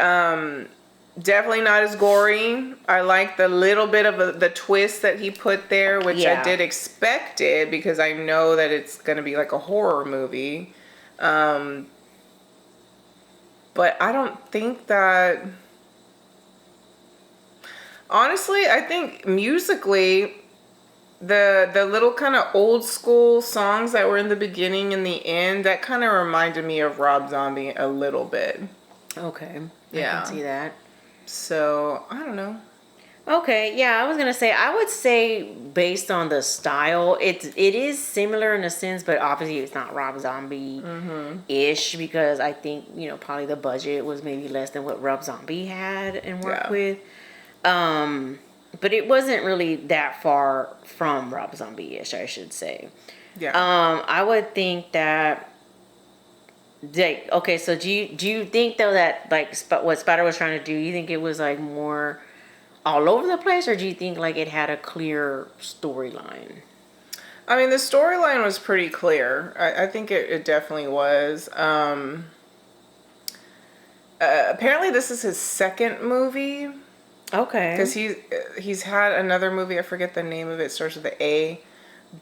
definitely not as gory. I like the little bit of the twist that he put there, which I did expect it because I know that it's going to be like a horror movie. But I don't think that... Honestly, I think musically, the little kind of old school songs that were in the beginning and the end, that kind of reminded me of Rob Zombie a little bit. Okay. Yeah. I can see that. So, I don't know. Okay, yeah, I was gonna say, I would say based on the style, it is similar in a sense, but obviously it's not Rob Zombie-ish because I think, you know, probably the budget was maybe less than what Rob Zombie had and worked with. But it wasn't really that far from Rob Zombie-ish, I should say. Yeah. I would think that, like, okay, so do you think though that like what Spider was trying to do, you think it was like more all over the place, or do you think like it had a clear storyline? I mean, the storyline was pretty clear. I think it definitely was. Apparently this is his second movie. Okay. Because he's had another movie, I forget the name of it, starts with the A.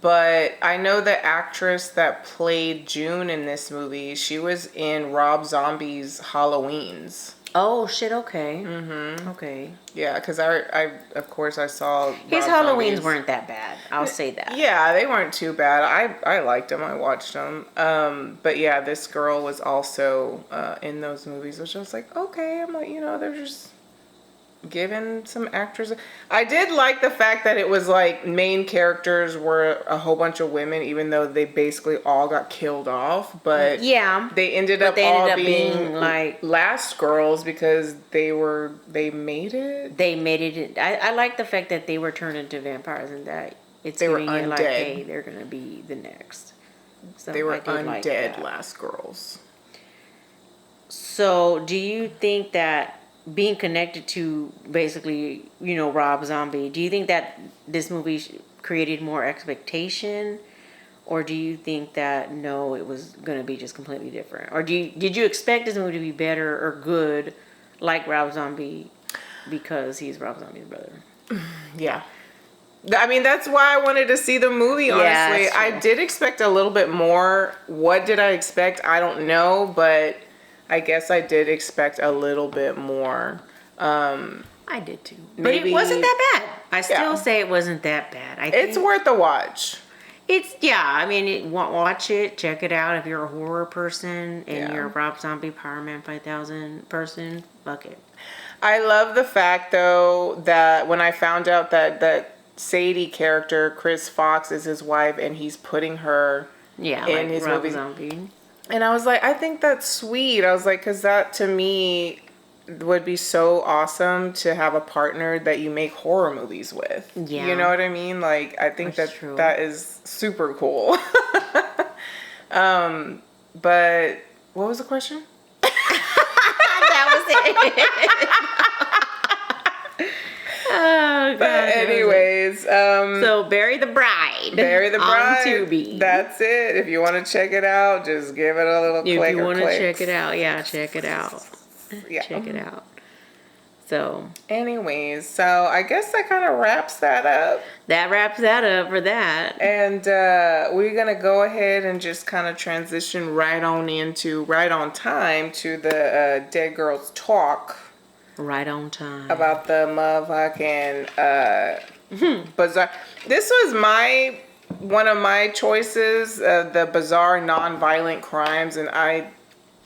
But I know the actress that played June in this movie, she was in Rob Zombie's Halloweens. Oh shit! Okay. Mm-hmm. Okay. Yeah, because I of course I saw his Rob Halloweens Zombie's. weren't that bad. I'll say that. Yeah, they weren't too bad. I liked them. I watched them. But yeah, this girl was also in those movies, which I was like, okay. I'm like, they're just giving some actors. I did like the fact that it was like main characters were a whole bunch of women, even though they basically all got killed off. But yeah, they ended up being like last girls because they made it. They made it. I like the fact that they were turned into vampires and that they were undead. Like, hey, they're gonna be the next. So they were undead last girls. So, do you think that being connected to basically, Rob Zombie, do you think that this movie created more expectation, or do you think that no, it was going to be just completely different, or did you expect this movie to be better or good, like Rob Zombie, because he's Rob Zombie's brother? Yeah. I mean, that's why I wanted to see the movie, honestly. Yeah, I did expect a little bit more. What did I expect? I don't know, but I guess I did expect a little bit more. I did too. But it wasn't that bad. I still say it wasn't that bad. It's worth a watch. Watch it, check it out if you're a horror person and you're a Rob Zombie Powerman 5000 person, fuck it. I love the fact, though, that when I found out that Sadie character, Chris Fox, is his wife and he's putting her in his Rob movie. Zombie. And I was like, I think that's sweet. I was like, because that to me would be so awesome to have a partner that you make horror movies with. Yeah. You know what I mean? Like, I think that's true. That is super cool. But what was the question? That was it. Oh, God. But anyways, so Bury the Bride. Bury the Bride. On Tubi. That's it. If you want to check it out, just give it a little click. If you want to check it out, check it out. Yeah. Check it out. So, anyways, so I guess that kind of wraps that up. That wraps that up for that. And we're going to go ahead and just kind of transition right on time to the Dead Girlz Talk. Right on time. About the motherfucking bizarre. This was one of my choices, the bizarre non-violent crimes, and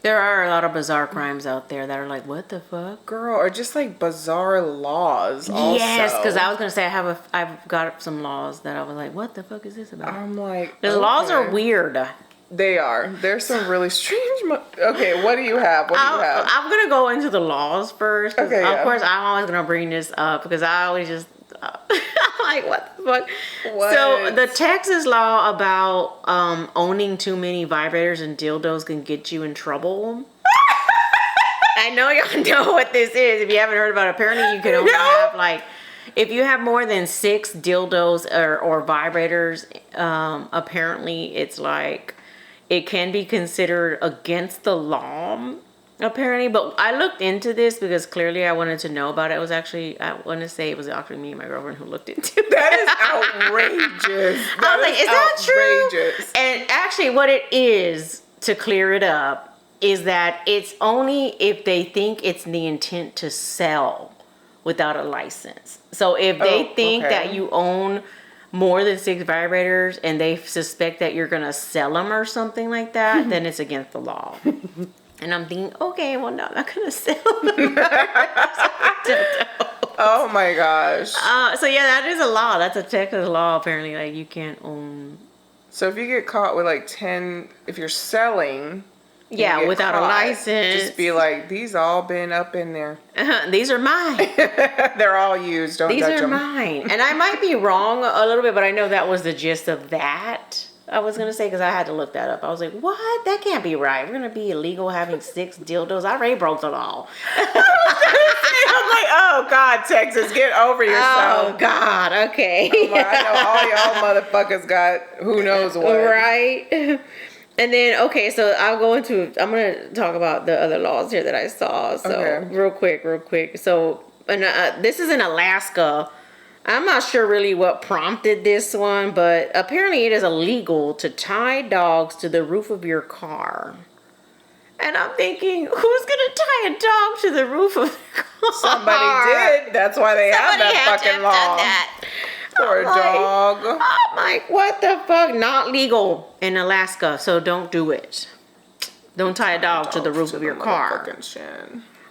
there are a lot of bizarre crimes out there that are like, what the fuck? Girl, or just like bizarre laws also. Yes, because I was going to say I've got some laws that I was like, what the fuck is this about? I'm like, the laws are weird. They are. There's some really strange. Okay, what do you have? I'm going to go into the laws first. Okay, of course, I'm always going to bring this up because I always just, I'm like, what the fuck? What? So the Texas law about owning too many vibrators and dildos can get you in trouble. I know y'all know what this is. If you haven't heard about it, apparently you can only have if you have more than 6 dildos or vibrators, apparently it's it can be considered against the law, apparently. But I looked into this because clearly I wanted to know about it. I want to say it was actually me and my girlfriend who looked into it. That is outrageous. I was like, is that true? And actually what it is, to clear it up, is that it's only if they think it's the intent to sell without a license. So if they think that you own more than 6 vibrators and they suspect that you're going to sell them or something like that, then it's against the law. And I'm thinking, okay, well, no, I'm not going to sell them. Oh my gosh. So yeah, that is a law. That's a Texas law, apparently. Like, you can't own. So if you get caught with 10, if you're selling. Yeah, without a license. Just be like, these all been up in there. These are mine. They're all used. Don't touch them. These are mine. And I might be wrong a little bit, but I know that was the gist of that. I was going to say, because I had to look that up. I was like, what? That can't be right. We're going to be illegal having 6 dildos. I already broke the law. I'm like, oh, God, Texas, get over yourself. Oh, God, okay. I know all y'all motherfuckers got who knows what. Right? And then, okay, so I'm going to talk about the other laws here that I saw. So, real quick. So, this is in Alaska. I'm not sure really what prompted this one, but apparently it is illegal to tie dogs to the roof of your car. And I'm thinking, who's gonna tie a dog to the roof of the car? Somebody did. That's why they have that fucking law. Poor dog. I'm like, what the fuck? Not legal in Alaska, so don't do it. Don't tie a dog to the roof of your car.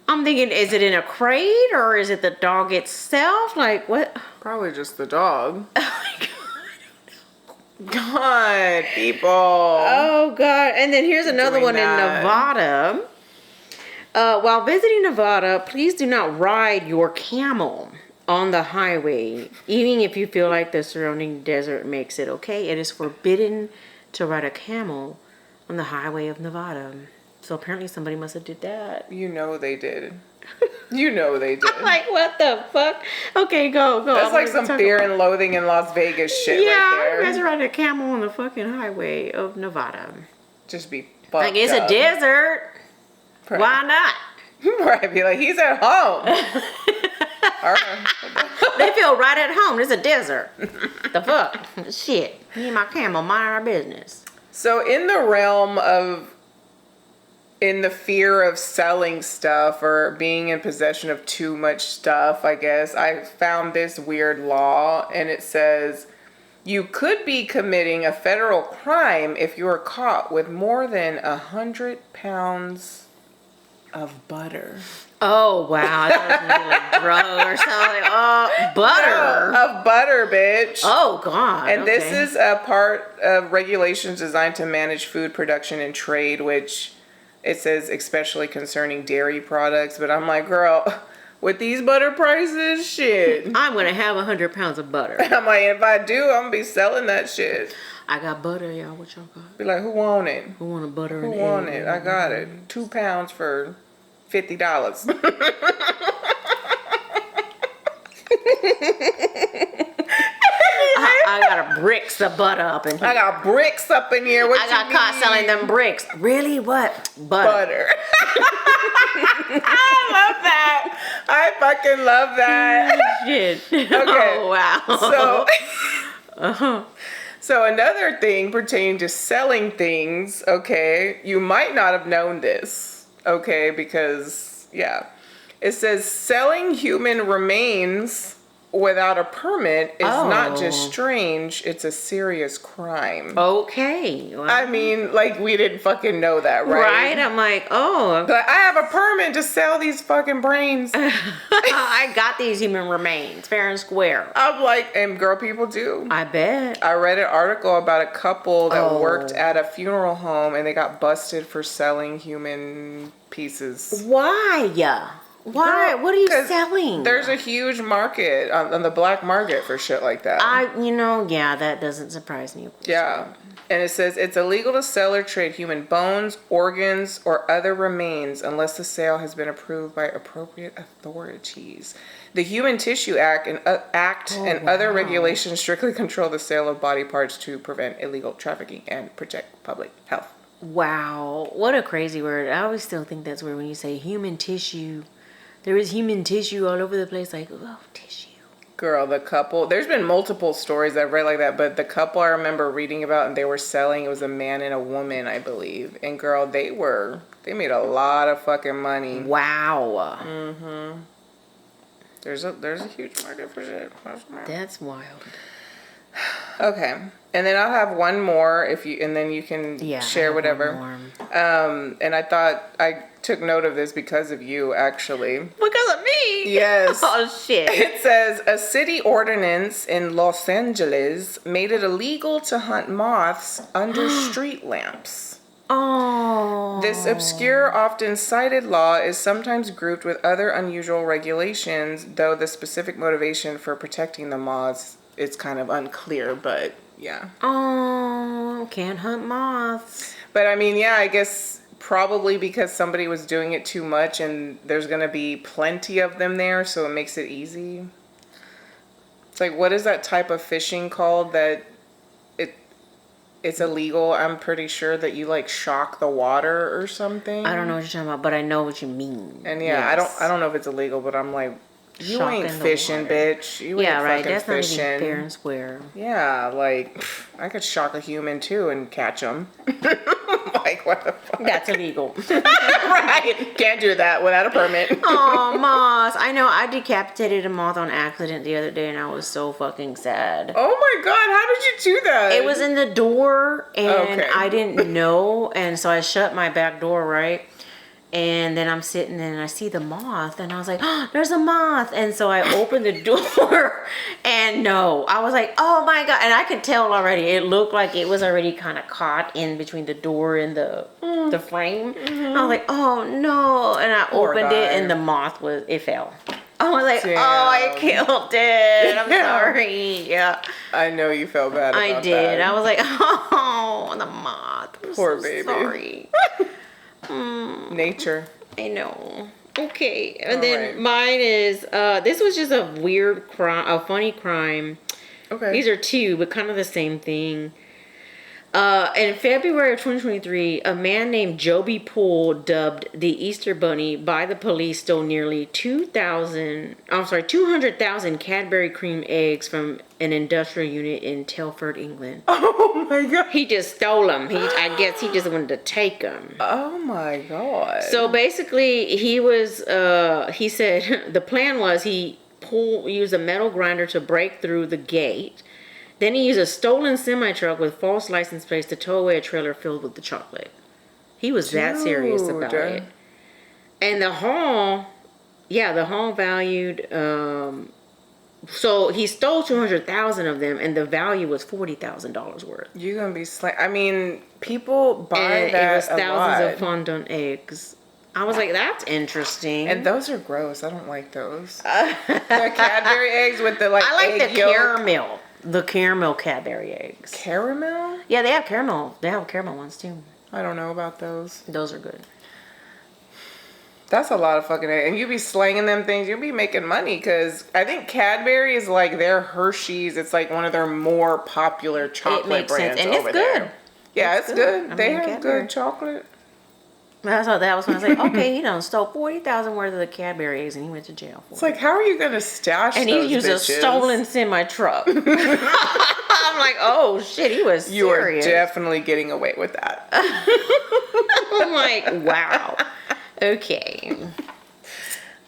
I'm thinking, is it in a crate or is it the dog itself? Like, what? Probably just the dog. Oh my God. God, people. Oh God. And then here's another one in Nevada. While visiting Nevada, please do not ride your camel on the highway, even if you feel like the surrounding desert makes it okay. It is forbidden to ride a camel on the highway of Nevada. So apparently somebody must have did that. You know they did. You know they did. I'm like, what the fuck? Okay, go. That's like some Fear and Loathing in Las Vegas shit right there. Yeah, you guys are riding a camel on the fucking highway of Nevada. Just be fucked like, it's a desert. Right. Why not? Right, be like, he's at home. They feel right at home. It's a desert. The fuck? Shit. Me and my camel mind our business. So in the realm of, in the fear of selling stuff or being in possession of too much stuff, I guess, I found this weird law, and it says you could be committing a federal crime if you are caught with more than 100 pounds of butter. Oh, wow. I thought it was like drug or something. Oh, butter. No, of butter, bitch. Oh, God. And okay. This is a part of regulations designed to manage food production and trade, which it says especially concerning dairy products. But I'm like, girl, with these butter prices, shit. I'm going to have 100 pounds of butter. I'm like, if I do, I'm going to be selling that shit. I got butter, y'all. What y'all got? Be like, who want it? Who want a butter and egg? Who want it? I got it. 2 pounds for $50. I got bricks of butter up in here. I got bricks up in here. What I got caught selling them bricks. Really? What? Butter. I love that. I fucking love that. Shit. Okay. Oh, wow. So another thing pertaining to selling things, okay, you might not have known this, okay, because, yeah. It says selling human remains without a permit is not just strange, it's a serious crime. Okay. Well, I mean, like, we didn't fucking know that, right? Right? I'm like, oh. But I have a permit to sell these fucking brains. I got these human remains, fair and square. I'm like, and girl, people do. I bet. I read an article about a couple that worked at a funeral home and they got busted for selling human pieces. Why? Why? What are you selling? There's a huge market on the black market for shit like that. That doesn't surprise me. Yeah. And it says it's illegal to sell or trade human bones, organs, or other remains unless the sale has been approved by appropriate authorities. The Human Tissue Act and other regulations strictly control the sale of body parts to prevent illegal trafficking and protect public health. Wow. What a crazy word. I always still think that's weird when you say human tissue. There is human tissue all over the place, like, oh, tissue. Girl, the couple, there's been multiple stories I've read like that, but the couple I remember reading about and they were selling, it was a man and a woman, I believe. And girl, they made a lot of fucking money. Wow. Mm-hmm. There's a huge market for shit. That's wild. Okay. And then I'll have one more and then you can share whatever. And I thought I took note of this because of you, actually. Because of me? Yes. Oh, shit. It says a city ordinance in Los Angeles made it illegal to hunt moths under street lamps. Oh. This obscure, often cited law is sometimes grouped with other unusual regulations, though the specific motivation for protecting the moths is kind of unclear, but yeah. Oh, can't hunt moths. But I mean, yeah, I guess probably because somebody was doing it too much and there's going to be plenty of them there, so it makes it easy. It's like, what is that type of fishing called that it's illegal? I'm pretty sure that you like shock the water or something. I don't know what you're talking about, but I know what you mean. And yeah, yes. I don't know if it's illegal, but I'm like, You ain't fishing, bitch. You ain't fucking That's fishing. not even fair and square. Yeah, like, I could shock a human too and catch them. Like, what the fuck? That's illegal. Right. Can't do that without a permit. Oh, moths. I know. I decapitated a moth on accident the other day, and I was so fucking sad. Oh my god, how did you do that? It was in the door, and I didn't know, and so I shut my back door, right? And then I'm sitting and I see the moth, and I was like, oh, there's a moth. And so I opened the door, and no, I was like, oh my god. And I could tell already, it looked like it was already kind of caught in between the door and the frame. Mm-hmm. I was like, oh no. And I opened it, and the moth it fell. I was like, damn. Oh, I killed it. I'm sorry. Yeah. I know you felt bad about I did. That. I was like, oh, the moth. Poor baby. Sorry. Nature. I know. Okay, and then mine is this was just a weird crime, a funny crime. Okay. These are two, but kind of the same thing. In February of 2023, a man named Joby Poole, dubbed the Easter Bunny by the police, stole nearly 200,000 Cadbury cream eggs from an industrial unit in Telford, England. Oh my god! He just stole them. I guess he just wanted to take them. Oh my god! So basically, he said the plan was he used a metal grinder to break through the gate. Then he used a stolen semi-truck with false license plates to tow away a trailer filled with the chocolate. He was that serious about it. And the haul valued, so he stole 200,000 of them, and the value was $40,000 worth. You're going to be I mean, people buy that it was thousands of fondant eggs. I was like, that's interesting. And those are gross. I don't like those. The Cadbury eggs with the I like the caramel. The caramel Cadbury eggs. Caramel? Yeah, they have caramel. They have caramel ones too. I don't know about those. Those are good. That's a lot of fucking eggs. And you be slanging them things, you'll be making money, because I think Cadbury is like their Hershey's. It's like one of their more popular chocolate brands and over there. Good. Yeah, it's good. They have Cadbury. Good chocolate. That's how that was when I was like, okay, he done stole 40,000 worth of the Cadbury eggs and he went to jail for it. It's like, how are you going to stash those bitches? And he used a stolen semi-truck. I'm like, oh shit, he was serious. You are definitely getting away with that. I'm like, wow. Okay.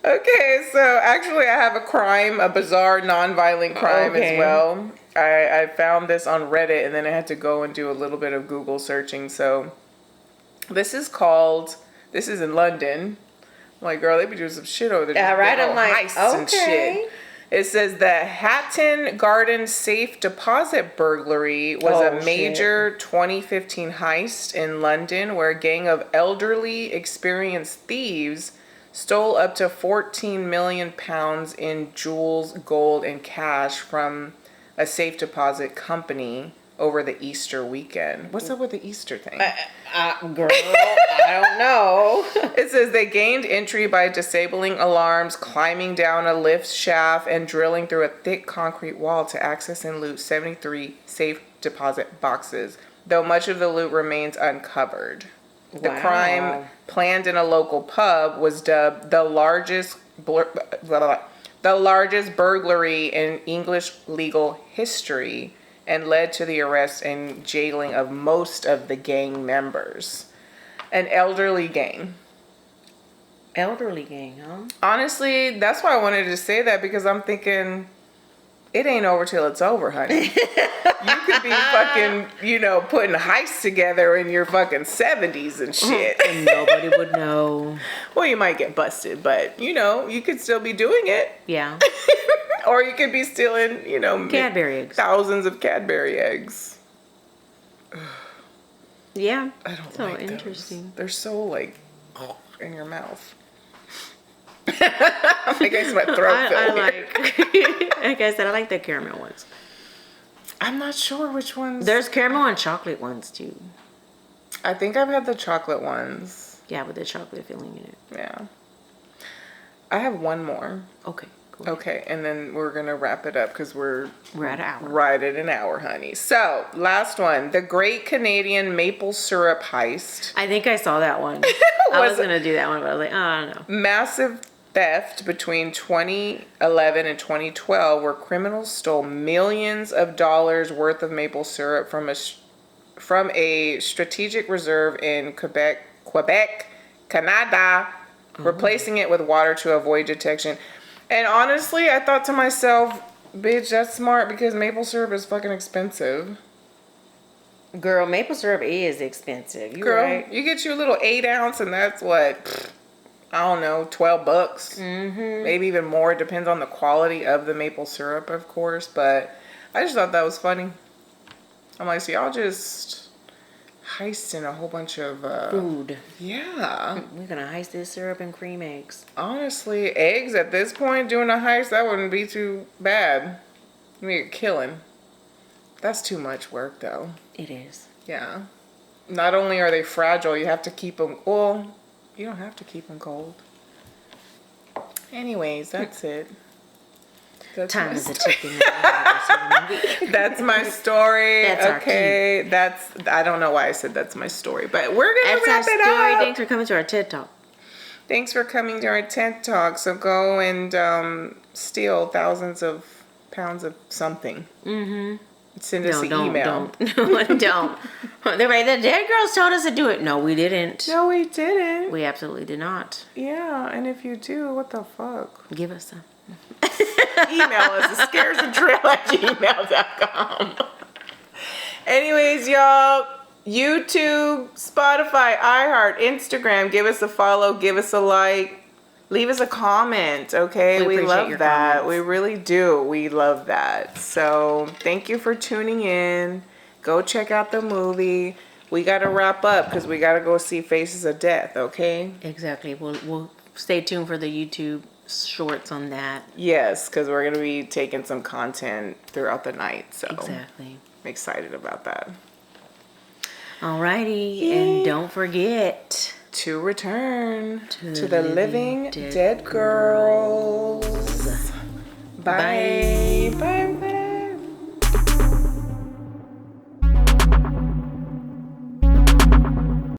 Okay, so actually I have a bizarre, non-violent crime as well. I found this on Reddit, and then I had to go and do a little bit of Google searching, so... This is in London. I'm like, girl, they be doing some shit over there. Yeah, right. I'm like, heists and shit. It says the Hatton Garden safe deposit burglary was a major 2015 heist in London where a gang of elderly, experienced thieves stole up to £14 million in jewels, gold, and cash from a safe deposit company over the Easter weekend. What's up with the Easter thing? Girl, I don't know. It says they gained entry by disabling alarms, climbing down a lift shaft, and drilling through a thick concrete wall to access and loot 73 safe deposit boxes, though much of the loot remains uncovered. Wow. The crime, planned in a local pub, was dubbed the largest burglary in English legal history, and led to the arrest and jailing of most of the gang members. An elderly gang. Elderly gang, huh? Honestly, that's why I wanted to say that, because I'm thinking, it ain't over till it's over, honey. You could be fucking, putting heists together in your fucking 70s and shit. And nobody would know. Well, you might get busted, but, you could still be doing it. Yeah. Or you could be stealing, Cadbury eggs. Thousands of Cadbury eggs. Yeah. I don't so like interesting. Those. They're so in your mouth. I guess my throat felt weird. Like I said, I like the caramel ones. I'm not sure which ones. There's caramel and chocolate ones too. I think I've had the chocolate ones. Yeah, with the chocolate filling in it. Yeah. I have one more. Okay. Cool. Okay, and then we're going to wrap it up because we're at an hour. Right at an hour, honey. So, last one. The Great Canadian Maple Syrup Heist. I think I saw that one. I was going to do that one, but I was like, oh, I don't know. Massive theft between 2011 and 2012 where criminals stole millions of dollars worth of maple syrup from a strategic reserve in Quebec, Canada, replacing it with water to avoid detection. And honestly, I thought to myself, bitch, that's smart because maple syrup is fucking expensive. Girl, maple syrup is expensive. You Girl, right. you get your little 8 ounce and that's what, I don't know, $12. Mm-hmm. Maybe even more. It depends on the quality of the maple syrup, of course. But I just thought that was funny. I'm like, so y'all just heisting a whole bunch of food. Yeah. We're gonna heist this syrup and cream eggs. Honestly, eggs at this point, doing a heist, that wouldn't be too bad. You need a killing. That's too much work, though. It is. Yeah. Not only are they fragile, you have to keep them... Well, you don't have to keep them cold. Anyways, that's it. That's Time is a ticking. That's my story. That's okay. I don't know why I said that's my story, but we're gonna wrap it up. Thanks for coming to our TED Talk. Thanks for coming to our TED Talk. So go and steal thousands of pounds of something. Mm-hmm. Send us an email. Don't. They're right. The Dead Girlz told us to do it. No, we didn't. No, we didn't. We absolutely did not. Yeah, and if you do, what the fuck? Give us some. Email us at scaresandtrail@gmail.com. Anyways, y'all, YouTube, Spotify, iHeart, Instagram, give us a follow, give us a like. Leave us a comment, okay? We love that. Comments. We really do. We love that. So thank you for tuning in. Go check out the movie. We got to wrap up because we got to go see Faces of Death, okay? Exactly. We'll stay tuned for the YouTube shorts on that. Yes, because we're going to be taking some content throughout the night. So exactly. I'm excited about that. Alrighty. Yay. And don't forget... to return to the living dead girls. Bye. Bye.